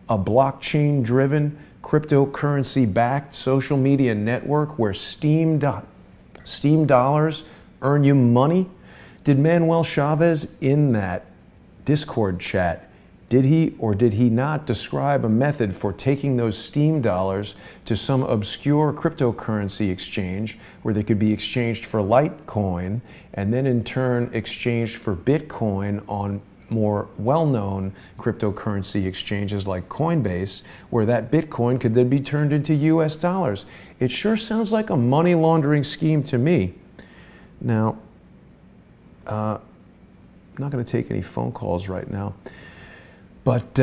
a blockchain-driven, cryptocurrency-backed social media network where Steam dollars earn you money? Did Manuel Chavez in that Discord chat, did he or did he not describe a method for taking those Steam dollars to some obscure cryptocurrency exchange where they could be exchanged for Litecoin and then in turn exchanged for Bitcoin on more well-known cryptocurrency exchanges like Coinbase, where that Bitcoin could then be turned into US dollars? It sure sounds like a money laundering scheme to me. Now, I'm not going to take any phone calls right now. But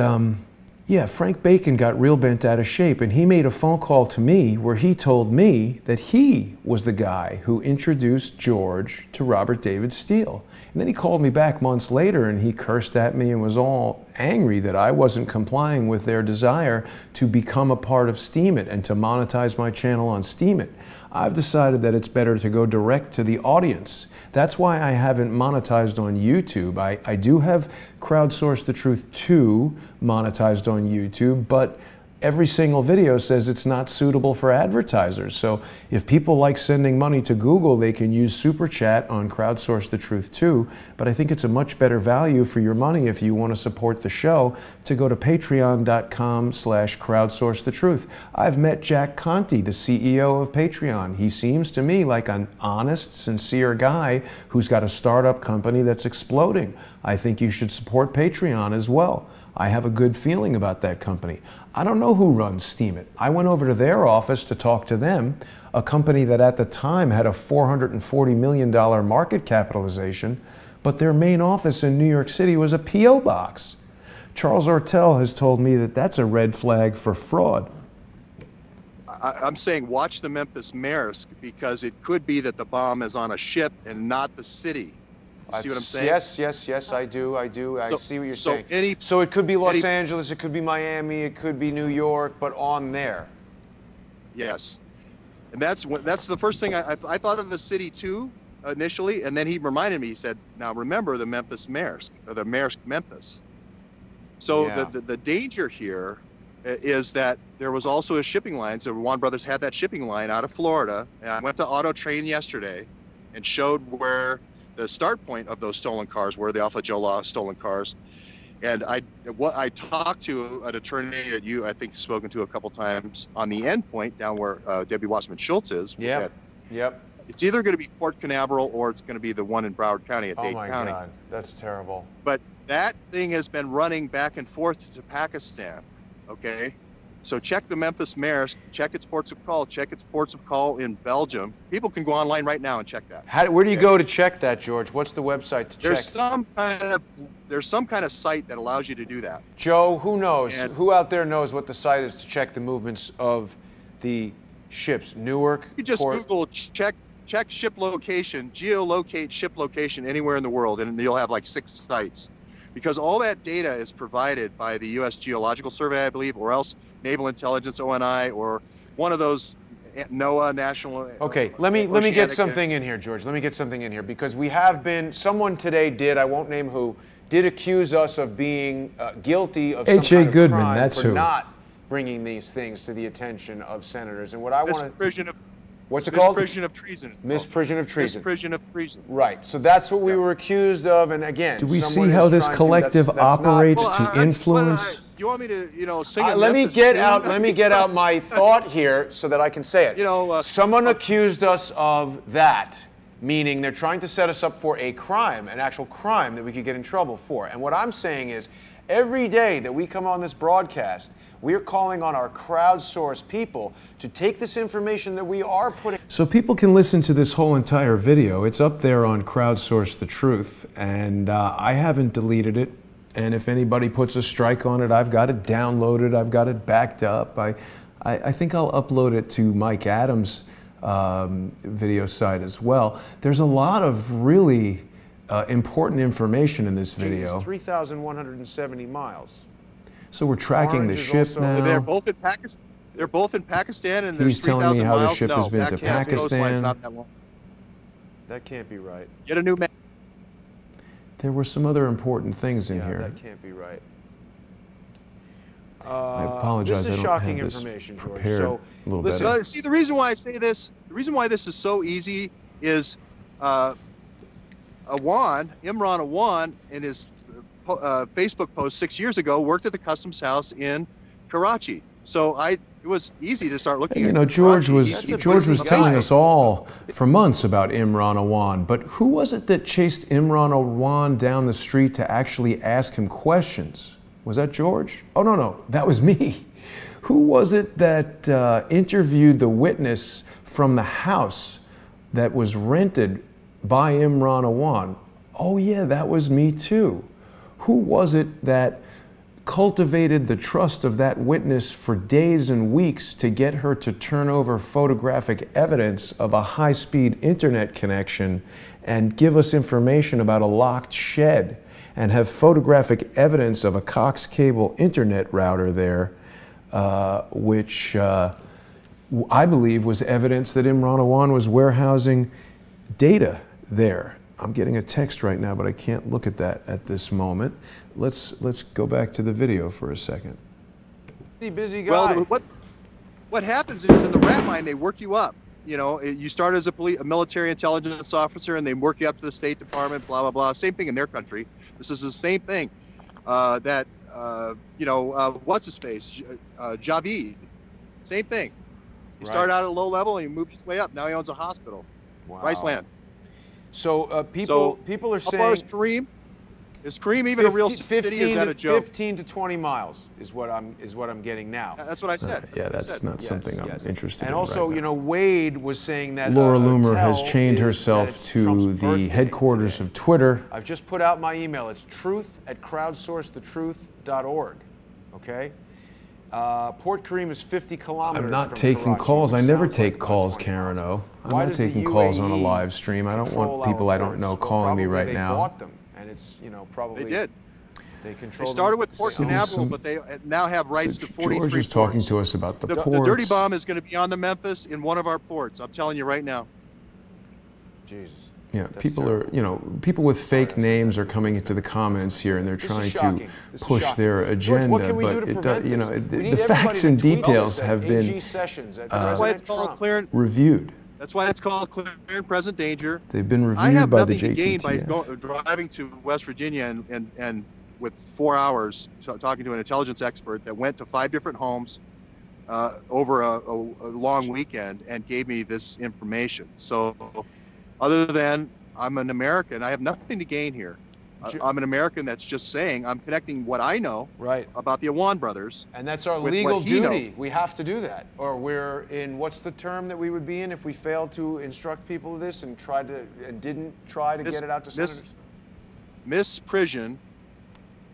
yeah, Frank Bacon got real bent out of shape, and he made a phone call to me where he told me that he was the guy who introduced George to Robert David Steele. And then he called me back months later and he cursed at me and was all angry that I wasn't complying with their desire to become a part of Steemit and to monetize my channel on Steemit. I've decided that it's better to go direct to the audience. That's why I haven't monetized on YouTube. I do have Crowdsource the Truth 2 monetized on YouTube, but every single video says it's not suitable for advertisers. So if people like sending money to Google, they can use Super Chat on Crowdsource the Truth 2. But I think it's a much better value for your money if you want to support the show to go to patreon.com/crowdsourcethetruth. I've met Jack Conte, the CEO of Patreon. He seems to me like an honest, sincere guy who's got a startup company that's exploding. I think you should support Patreon as well. I have a good feeling about that company. I don't know who runs Steam It. I went over to their office to talk to them, a company that at the time had a $440 million market capitalization, but their main office in New York City was a P.O. box. Charles Ortel has told me that that's a red flag for fraud. I'm saying watch the Memphis Maersk, because it could be that the bomb is on a ship and not the city. You see what I'm saying? Yes, I do. I see what you're saying. So it could be Los Angeles, it could be Miami, it could be New York, but on there. Yes. And that's the first thing I thought of the city too, initially, and then he reminded me, he said, now remember the Memphis Maersk, or the Maersk Memphis. So Yeah. the danger here is that there was also a shipping line. So Juan Brothers had that shipping line out of Florida, and I went to Auto Train yesterday and showed where the start point of those stolen cars were, the Alpha Jola stolen cars. And I talked to an attorney that I think spoken to a couple times on the end point down where Debbie Wasserman Schultz is. Yep. It's either going to be Port Canaveral or it's going to be the one in Broward County at Dade County. Oh my God, that's terrible. But that thing has been running back and forth to Pakistan. Okay, so check the Memphis Maersk, check its ports of call, check its ports of call in Belgium. People can go online right now and check that. Where do you go to check that, George? What's the website to check? There's some kind of site that allows you to do that. Joe, who knows? And who out there knows what the site is to check the movements of the ships? Newark. you just Google check ship location, geolocate ship location anywhere in the world, and you'll have like 6 sites. Because all that data is provided by the U.S. Geological Survey, I believe, or else Naval Intelligence, ONI, or one of those NOAA, National. Okay, let me get something in here, George. Let me get something in here, because we have been. Someone today did. I won't name who. Did accuse us of being guilty of some kind of Goodman, crime that's for who. not bringing these things to the attention of senators. And what I want to. What's it called? Misprision of treason. Misprision of treason. Misprision of treason. Right. So that's what we were accused of. And again, Do we see how this collective operates to influence? You want me to, sing? Let me get out my thought here so that I can say it. Someone accused us of that, meaning they're trying to set us up for a crime, an actual crime that we could get in trouble for. And what I'm saying is, every day that we come on this broadcast, we're calling on our crowdsource people to take this information that we are putting. So people can listen to this whole entire video. It's up there on Crowdsource the Truth, and I haven't deleted it. And if anybody puts a strike on it, I've got it downloaded, I've got it backed up. I think I'll upload it to Mike Adams' video site as well. There's a lot of really important information in this video. 3,170 miles. So we're tracking the ship now. They're both in Pakistan. They're both in Pakistan, and there's 3,000 miles. He's telling me how the ship has been to Pakistan. Not that long. That can't be right. Get a new map. There were some other important things in here. That can't be right. I apologize. This is I don't shocking have this information, George. prepared So, a little listen, better. See, the reason why I say this, the reason why this is so easy is Imran Awan, in his Facebook post 6 years ago, worked at the customs house in Karachi. So it was easy to start looking at. George Karachi. was telling us all for months about Imran Awan, but who was it that chased Imran Awan down the street to actually ask him questions? Was that George? Oh, no, that was me. Who was it that interviewed the witness from the house that was rented by Imran Awan? Oh yeah, that was me too. Who was it that cultivated the trust of that witness for days and weeks to get her to turn over photographic evidence of a high-speed internet connection and give us information about a locked shed and have photographic evidence of a coax cable internet router there, which I believe was evidence that Imran Awan was warehousing data there. I'm getting a text right now, but I can't look at that at this moment. Let's go back to the video for a second. Busy guy. Well, what happens is in the rat line, they work you up. You know, you start as a military intelligence officer, and they work you up to the State Department, blah, blah, blah. Same thing in their country. This is the same thing. What's his face? Javid. Same thing. He started out at a low level, and he moved his way up. Now he owns a hospital. Wow. Riceland. So people are saying. How far is Kareem? Is Kareem even a real city? Is that a joke? 15 to 20 miles is what I'm getting now. That's what I said. Yeah, that's not something I'm interested in. And also, right now. Wade was saying that Laura Loomer has chained herself to the headquarters of Twitter. I've just put out my email. It's truth@crowdsourcethetruth.org. Okay? Port Kareem is 50 kilometers I'm not from taking Karachi. calls. I never Sounds take like about calls, 20 Karen miles. O. I'm Why not does the taking calls on a UAE live stream. I don't control want people our I don't know borders? calling me right they now. Bought them, and it's probably They did. They control. They started with Port Some- Canaveral, but they now have rights to 43 George is ports. talking to us about the ports. The dirty bomb is going to be on the Memphis in one of our ports. I'm telling you right now. Jesus. Yeah, That's people terrible. are, people with fake names are coming into the comments here, and they're This is trying to shocking. This is push shocking. their George, agenda. what can we do to But prevent this? We the need facts everybody and to tweet details us at have AG been Sessions at That's why it's President called Trump. clear. reviewed. That's why it's called clear and present danger. They've been I reviewed have by the nothing to gain by JTTF. driving to West Virginia and with 4 hours talking to an intelligence expert that went to 5 different homes over a long weekend and gave me this information. So other than I'm an American, I have nothing to gain here. I'm an American that's just saying I'm connecting what I know about the Awan brothers. And that's our with legal what he duty. knows. We have to do that. Or we're in, what's the term that we would be in if we failed to instruct people of this and didn't try to get it out to senators? Misprision.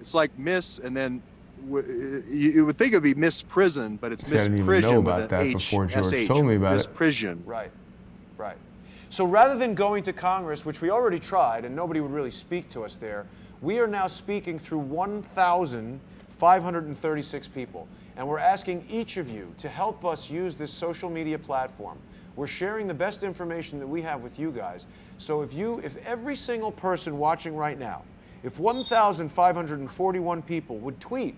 It's like miss, and then you would think it would be misprison, but it's See, I didn't even know misprision about with that an before George H-S-H, told me about it. misprision. Right. So rather than going to Congress, which we already tried, and nobody would really speak to us there, we are now speaking through 1,536 people. And we're asking each of you to help us use this social media platform. We're sharing the best information that we have with you guys. So if every single person watching right now, if 1,541 people would tweet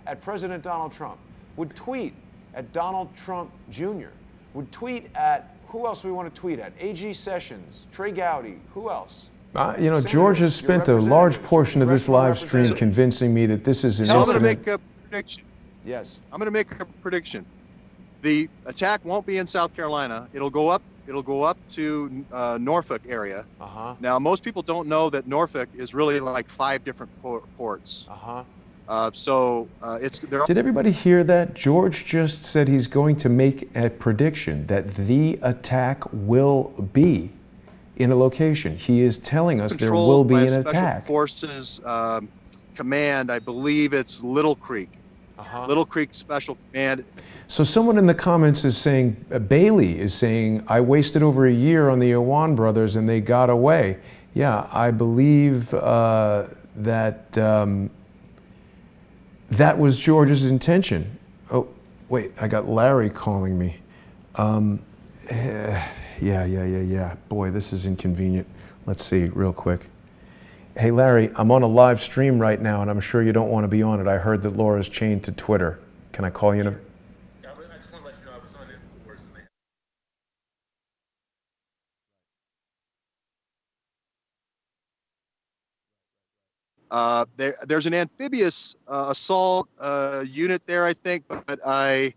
at President Donald Trump, would tweet at Donald Trump Jr., would tweet at, who else we want to tweet at? AG Sessions, Trey Gowdy, who else? George has spent a large portion of this live stream convincing me that this is an So I'm incident. going to make a prediction. Yes. I'm going to make a prediction. The attack won't be in South Carolina. It'll go up to Norfolk area. Now, most people don't know that Norfolk is really like 5 different ports. Did everybody hear that? George just said he's going to make a prediction that the attack will be in a location. He is telling us there will be an attack. Special Forces Command, I believe it's Little Creek. Little Creek Special Command. So someone in the comments is saying, Bailey is saying, I wasted over a year on the Awan brothers and they got away. Yeah, I believe that that was George's intention. Oh, wait, I got Larry calling me. Yeah. Boy, this is inconvenient. Let's see, real quick. Hey, Larry, I'm on a live stream right now, and I'm sure you don't want to be on it. I heard that Laura's chained to Twitter. Can I call you in a... I just want to let you know I was on it worse than There's an amphibious assault unit there, I think, but I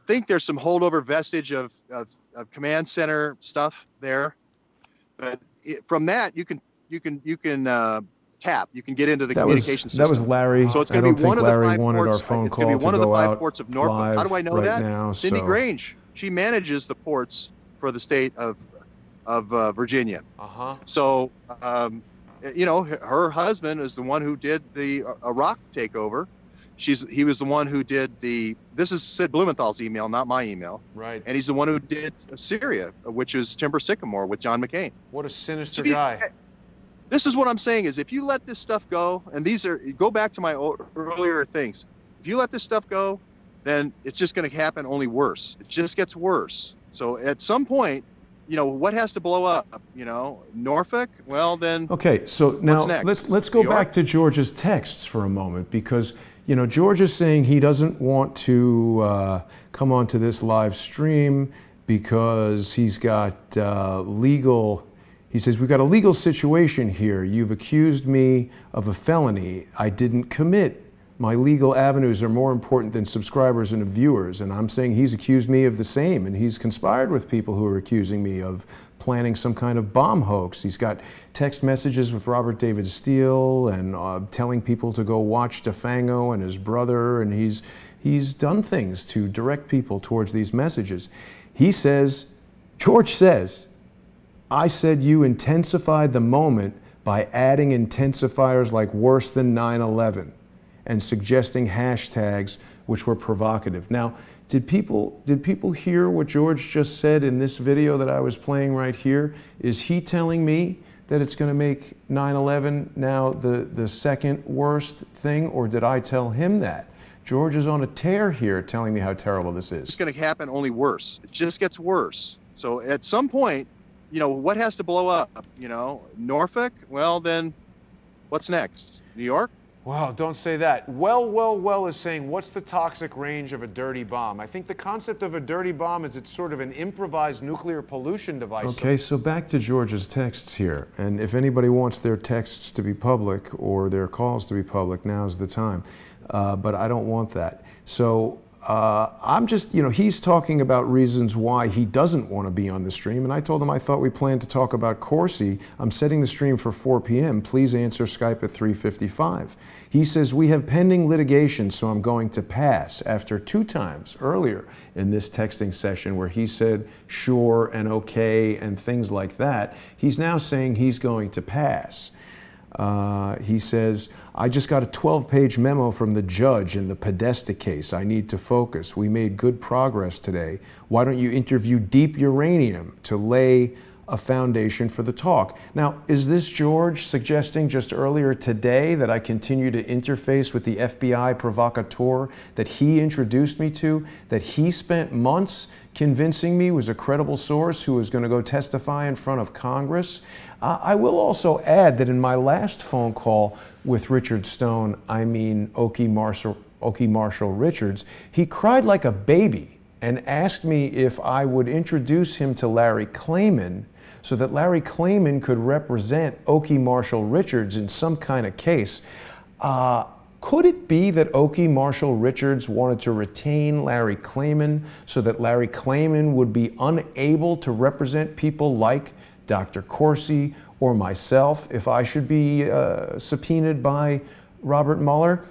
think there's some holdover vestige of command center stuff there. But from that, you can tap. You can get into the communication system. That was Larry. So it's going to be one of the 5 ports. It's It's going to be one of the 5 ports of Norfolk. How do I know that? Now, Cindy Grange. She manages the ports for the state of Virginia. So her husband is the one who did the Iraq takeover. He was the one who did this is Sid Blumenthal's email, not my email. Right. And he's the one who did Syria, which is Timber Sycamore with John McCain. What a sinister guy. This is what I'm saying is if you let this stuff go, and go back to my earlier things, if you let this stuff go, then it's just going to happen only worse. It just gets worse. So at some point, what has to blow up? Norfolk? Well, then. Okay, so now let's go back to George's texts for a moment, because George is saying he doesn't want to come onto this live stream because he's got legal. He says, we've got a legal situation here. You've accused me of a felony. I didn't commit My legal avenues are more important than subscribers and viewers, and I'm saying he's accused me of the same, and he's conspired with people who are accusing me of planning some kind of bomb hoax. He's got text messages with Robert David Steele and telling people to go watch DeFango and his brother, and he's done things to direct people towards these messages. He says, George says, I said you intensified the moment by adding intensifiers like worse than 9/11 and suggesting hashtags which were provocative. Now, did people hear what George just said in this video that I was playing right here? Is he telling me that it's going to make 9/11 now the second worst thing, or did I tell him that? George is on a tear here telling me how terrible this is. It's going to happen, only worse. It just gets worse. So at some point, you know, what has to blow up? You know, Norfolk? Well, then what's next? New York? Wow, don't say that. Well is saying, what's the toxic range of a dirty bomb? I think the concept of a dirty bomb is it's sort of an improvised nuclear pollution device. Okay, so back to George's texts here. And if anybody wants their texts to be public or their calls to be public, now's the time. But I don't want that. So I'm just, you know, he's talking about reasons why he doesn't want to be on the stream, and I told him I thought we planned to talk about Corsi. I'm setting the stream for 4 p.m. Please answer Skype at 3:55. He says, we have pending litigation, so I'm going to pass, after 2 times earlier in this texting session where he said sure and okay and things like that. He's now saying he's going to pass. He says, I just got a 12-page memo from the judge in the Podesta case. I need to focus. We made good progress today. Why don't you interview Deep Uranium to lay a foundation for the talk? Now, is this George suggesting just earlier today that I continue to interface with the FBI provocateur that he introduced me to, that he spent months convincing me was a credible source who was going to go testify in front of Congress? I will also add that in my last phone call with Richard Stone, I mean Okie Marshall Richards, he cried like a baby and asked me if I would introduce him to Larry Klayman so that Larry Klayman could represent Okie Marshall Richards in some kind of case. Could it be that Okie Marshall Richards wanted to retain Larry Klayman so that Larry Klayman would be unable to represent people like Dr. Corsi or myself if I should be subpoenaed by Robert Mueller?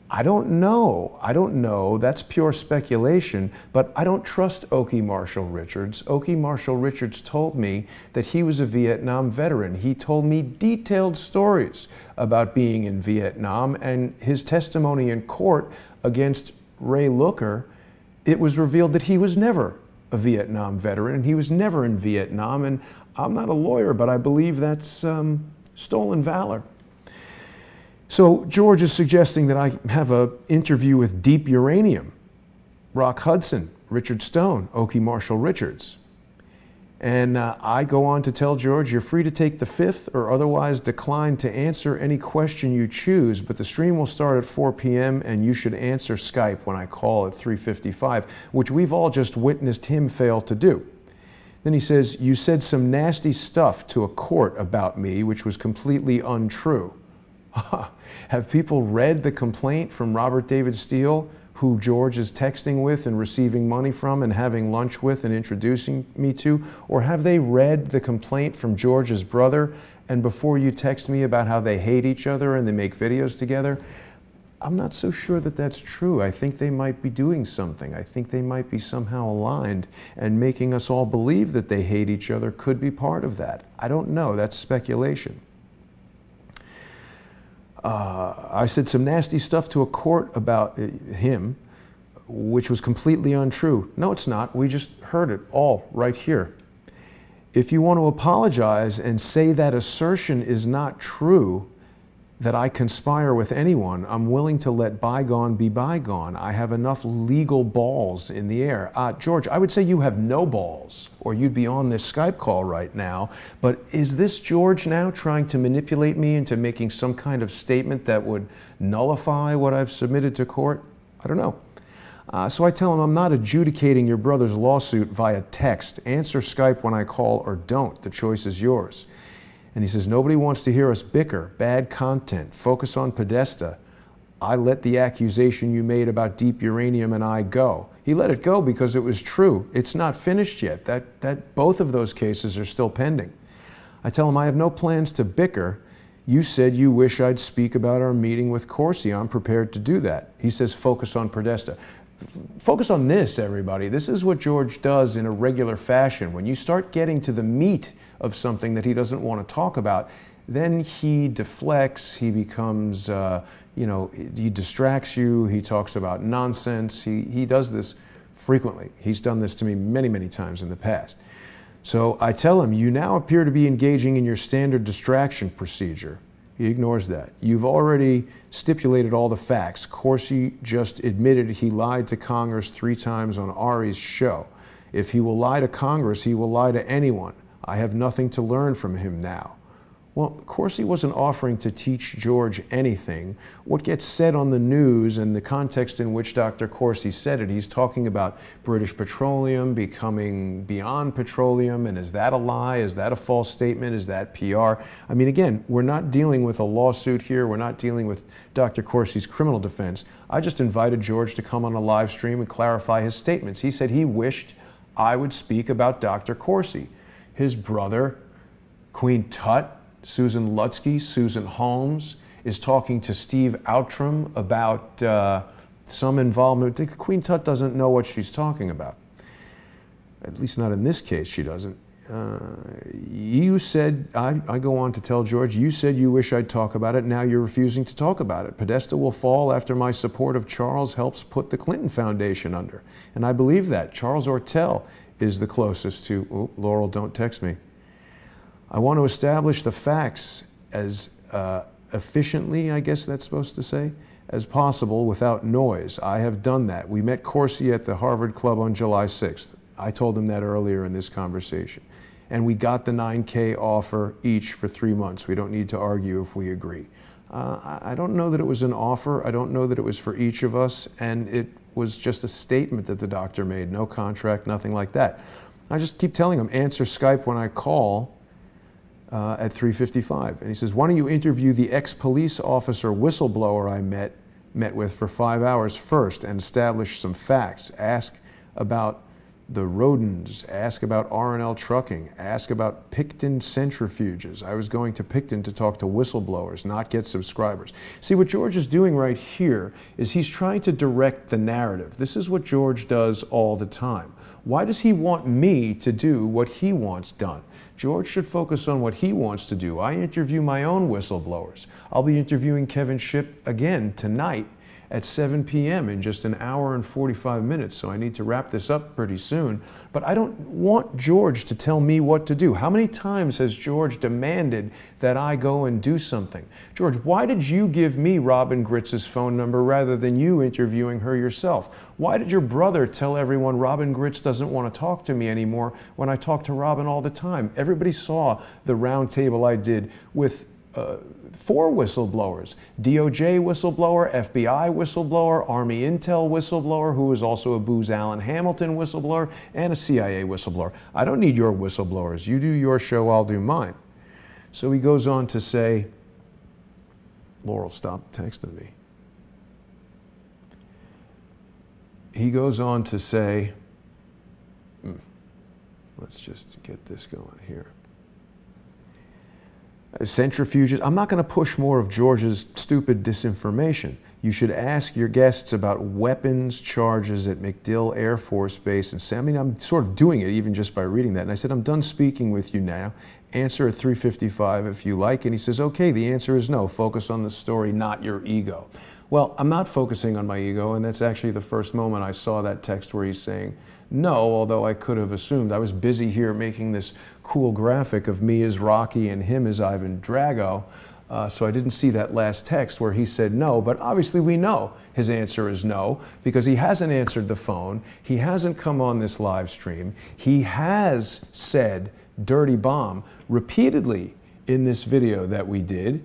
I don't know. I don't know. That's pure speculation, but I don't trust Okie Marshall Richards. Okie Marshall Richards told me that he was a Vietnam veteran. He told me detailed stories about being in Vietnam, and his testimony in court against Ray Looker, it was revealed that he was never a Vietnam veteran, and he was never in Vietnam, and I'm not a lawyer, but I believe that's stolen valor. So George is suggesting that I have an interview with Deep Uranium, Rock Hudson, Richard Stone, Okie Marshall Richards. And I go on to tell George, you're free to take the 5th or otherwise decline to answer any question you choose, but the stream will start at 4 p.m. and you should answer Skype when I call at 3:55, which we've all just witnessed him fail to do. Then he says, you said some nasty stuff to a court about me, which was completely untrue. Have people read the complaint from Robert David Steele, who George is texting with and receiving money from and having lunch with and introducing me to? Or have they read the complaint from George's brother, and before you text me about how they hate each other and they make videos together? I'm not so sure that that's true. I think they might be doing something. I think they might be somehow aligned, and making us all believe that they hate each other could be part of that. I don't know. That's speculation. I said some nasty stuff to a court about him, which was completely untrue. No, it's not. We just heard it all right here. If you want to apologize and say that assertion is not true, that I conspire with anyone, I'm willing to let bygone be bygone. I have enough legal balls in the air. George, I would say you have no balls, or you'd be on this Skype call right now. But is this George now trying to manipulate me into making some kind of statement that would nullify what I've submitted to court? I don't know. So I tell him, I'm not adjudicating your brother's lawsuit via text. Answer Skype when I call or don't. The choice is yours. And he says, nobody wants to hear us bicker, bad content, focus on Podesta. I let the accusation you made about deep uranium and I go. He let it go because it was true. It's not finished yet. Both of those cases are still pending. I tell him I have no plans to bicker. You said you wish I'd speak about our meeting with Corsi. I'm prepared to do that. He says focus on Podesta. Focus on this, everybody. This is what George does in a regular fashion. When you start getting to the meat of something that he doesn't want to talk about, then he deflects, he becomes, he distracts you, he talks about nonsense. He does this frequently. He's done this to me many, many times in the past. So I tell him, you now appear to be engaging in your standard distraction procedure. He ignores that. You've already stipulated all the facts. Corsi just admitted he lied to Congress 3 times on Ari's show. If he will lie to Congress, he will lie to anyone. I have nothing to learn from him now. Well, Corsi wasn't offering to teach George anything. What gets said on the news and the context in which Dr. Corsi said it, he's talking about British petroleum becoming beyond petroleum, and is that a lie? Is that a false statement? Is that PR? I mean, again, we're not dealing with a lawsuit here. We're not dealing with Dr. Corsi's criminal defense. I just invited George to come on a live stream and clarify his statements. He said he wished I would speak about Dr. Corsi. His brother, Queen Tut, Susan Lutsky, Susan Holmes, is talking to Steve Outram about some involvement. Queen Tut doesn't know what she's talking about. At least not in this case, she doesn't. You said, I go on to tell George, you said you wish I'd talk about it, now you're refusing to talk about it. Podesta will fall after my support of Charles helps put the Clinton Foundation under. And I believe that. Charles Ortel is the closest to, Laurel, don't text me. I want to establish the facts as efficiently, I guess that's supposed to say, as possible without noise. I have done that. We met Corsi at the Harvard Club on July 6th. I told him that earlier in this conversation. And we got the $9K offer each for 3 months. We don't need to argue if we agree. I don't know that it was an offer. I don't know that it was for each of us. And it was just a statement that the doctor made. No contract, nothing like that. I just keep telling him, answer Skype when I call. At 3:55, and he says, why don't you interview the ex-police officer whistleblower I met with for 5 hours first and establish some facts. Ask about the Rodens, ask about R&L trucking, ask about Picton centrifuges. I was going to Picton to talk to whistleblowers, not get subscribers. See, what George is doing right here is he's trying to direct the narrative. This is what George does all the time. Why does he want me to do what he wants done? George should focus on what he wants to do. I interview my own whistleblowers. I'll be interviewing Kevin Shipp again tonight at 7 p.m. in just an hour and 45 minutes, so I need to wrap this up pretty soon. But I don't want George to tell me what to do. How many times has George demanded that I go and do something? George, why did you give me Robin Gritz's phone number rather than you interviewing her yourself? Why did your brother tell everyone Robin Gritz doesn't want to talk to me anymore when I talk to Robin all the time? Everybody saw the round table I did with 4 whistleblowers: DOJ whistleblower, FBI whistleblower, Army Intel whistleblower, who is also a Booz Allen Hamilton whistleblower, and a CIA whistleblower. I don't need your whistleblowers. You do your show, I'll do mine. So he goes on to say, Laurel, stop texting me. He goes on to say, let's just get this going here. Centrifuges. I'm not going to push more of George's stupid disinformation. You should ask your guests about weapons charges at MacDill Air Force Base. And I mean, I'm sort of doing it even just by reading that. And I said, I'm done speaking with you now. Answer at 3:55 if you like. And he says, okay, the answer is no. Focus on the story, not your ego. Well, I'm not focusing on my ego, and that's actually the first moment I saw that text where he's saying no, although I could have assumed. I was busy here making this cool graphic of me as Rocky and him as Ivan Drago, so I didn't see that last text where he said no, but obviously we know his answer is no, because he hasn't answered the phone, he hasn't come on this live stream, he has said dirty bomb repeatedly in this video that we did,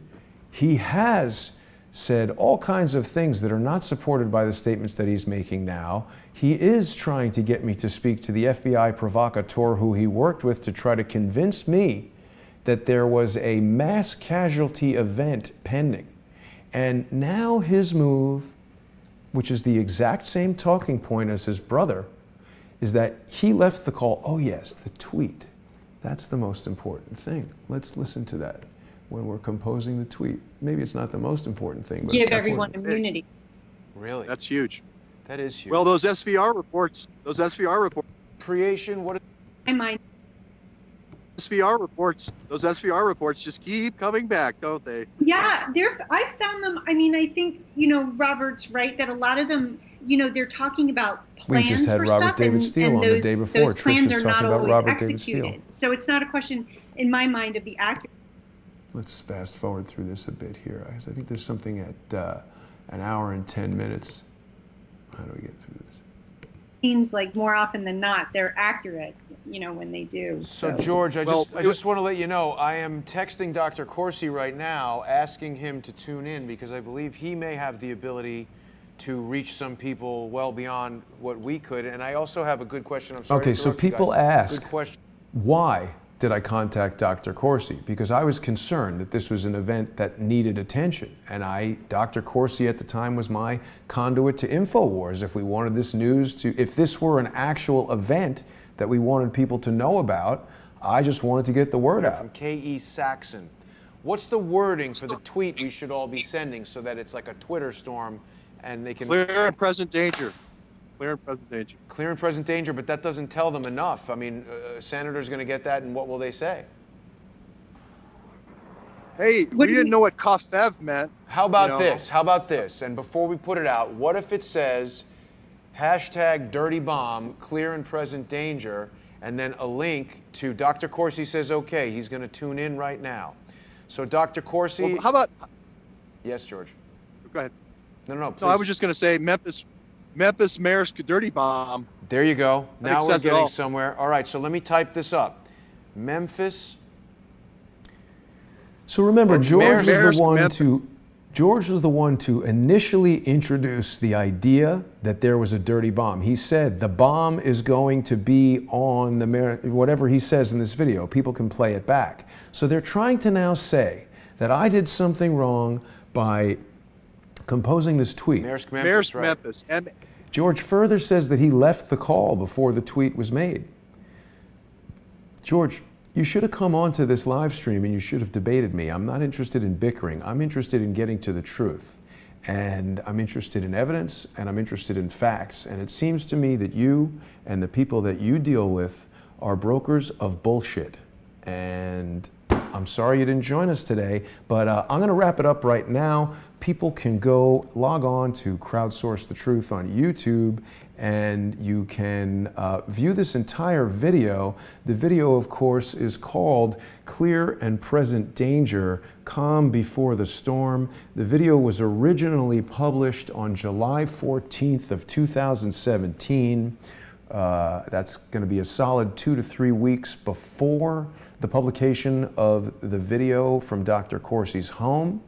he has said all kinds of things that are not supported by the statements that he's making now. He is trying to get me to speak to the FBI provocateur who he worked with to try to convince me that there was a mass casualty event pending. And now his move, which is the exact same talking point as his brother, is that he left the call. Oh yes, the tweet. That's the most important thing. Let's listen to that when we're composing the tweet. Maybe it's not the most important thing, but Give it's everyone important. immunity. Really? That's huge. That is huge. Well, those SVR reports, creation, what is My mind. those SVR reports just keep coming back, don't they? Yeah, I've found them. I mean, I think, Robert's right that a lot of them, they're talking about plans We just had for Robert stuff, David and, Steele and on those, the day before. those Trish plans was are not talking about always Robert David Steele. executed. So it's not a question, in my mind, of the accuracy. Let's fast forward through this a bit here. I think there's something at an hour and 10 minutes. How do we get through this? Seems like more often than not, they're accurate, when they do. So George, I just want to let you know, I am texting Dr. Corsi right now, asking him to tune in because I believe he may have the ability to reach some people well beyond what we could. And I also have a good question. I'm sorry. Okay, so people ask, good question. Why did I contact Dr. Corsi? Because I was concerned that this was an event that needed attention. And Dr. Corsi at the time was my conduit to InfoWars. If we wanted this news if this were an actual event that we wanted people to know about, I just wanted to get the word out. From K.E. Saxon. What's the wording for the tweet we should all be sending so that it's like a Twitter storm and they can... Clear and present danger. Clear and present danger. Clear and present danger, but that doesn't tell them enough. I mean, a senator's going to get that, and what will they say? Hey, we didn't know what Kafev meant. How about this? How about this? And before we put it out, what if it says #DirtyBomb, clear and present danger, and then a link to Dr. Corsi says, okay, he's going to tune in right now. So Dr. Corsi... Well, how about... Yes, George. Go ahead. No, please. No, I was just going to say Memphis Mayor's dirty bomb. There you go. Now we're getting all. somewhere. All right, so let me type this up. Memphis. So remember, George was the one to initially introduce the idea that there was a dirty bomb. He said the bomb is going to be on whatever he says in this video. People can play it back. So they're trying to now say that I did something wrong by composing this tweet. Mayor's Memphis. George further says that he left the call before the tweet was made. George, you should have come onto this live stream and you should have debated me. I'm not interested in bickering. I'm interested in getting to the truth. And I'm interested in evidence and I'm interested in facts. And it seems to me that you and the people that you deal with are brokers of bullshit. And I'm sorry you didn't join us today, but I'm going to wrap it up right now. People can log on to Crowdsource the Truth on YouTube, and you can view this entire video. The video, of course, is called Clear and Present Danger, Calm Before the Storm. The video was originally published on July 14th of 2017. That's going to be a solid 2 to 3 weeks before the publication of the video from Dr. Corsi's home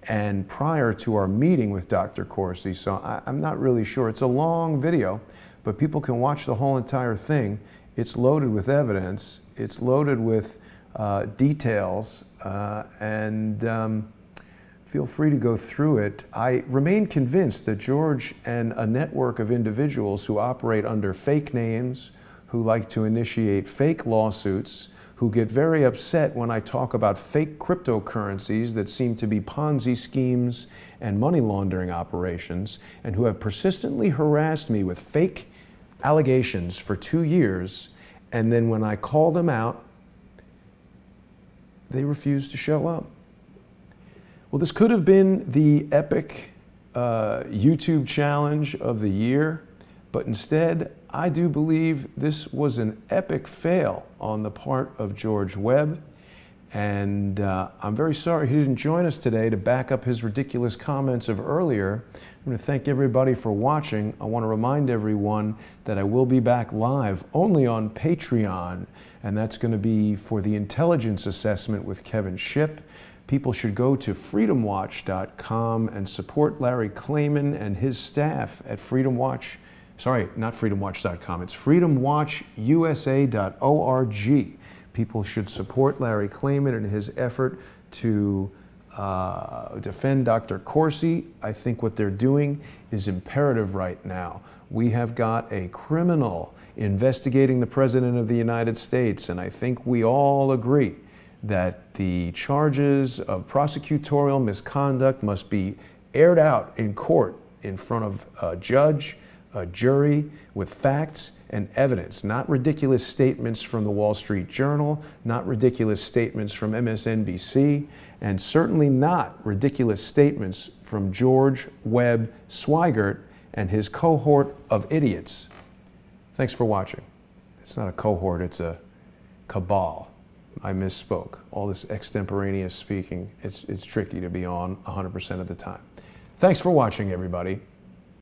and prior to our meeting with Dr. Corsi. So I'm not really sure. It's a long video, but people can watch the whole entire thing. It's loaded with evidence. It's loaded with details, and feel free to go through it. I remain convinced that George and a network of individuals who operate under fake names, who like to initiate fake lawsuits, who get very upset when I talk about fake cryptocurrencies that seem to be Ponzi schemes and money laundering operations, and who have persistently harassed me with fake allegations for 2 years, and then when I call them out, they refuse to show up. Well, this could have been the epic YouTube challenge of the year, but instead, I do believe this was an epic fail on the part of George Webb, and I'm very sorry he didn't join us today to back up his ridiculous comments of earlier. I'm going to thank everybody for watching. I want to remind everyone that I will be back live only on Patreon, and that's going to be for the intelligence assessment with Kevin Shipp. People should go to freedomwatch.com and support Larry Klayman and his staff at Sorry, not freedomwatch.com. It's freedomwatchusa.org. People should support Larry Klayman in his effort to defend Dr. Corsi. I think what they're doing is imperative right now. We have got a criminal investigating the President of the United States, and I think we all agree that the charges of prosecutorial misconduct must be aired out in court in front of a judge, a jury, with facts and evidence, not ridiculous statements from the Wall Street Journal, not ridiculous statements from MSNBC, and certainly not ridiculous statements from George Webb Swigert and his cohort of idiots. Thanks for watching. It's not a cohort, it's a cabal. I misspoke. All this extemporaneous speaking, it's tricky to be on 100% of the time. Thanks for watching, everybody.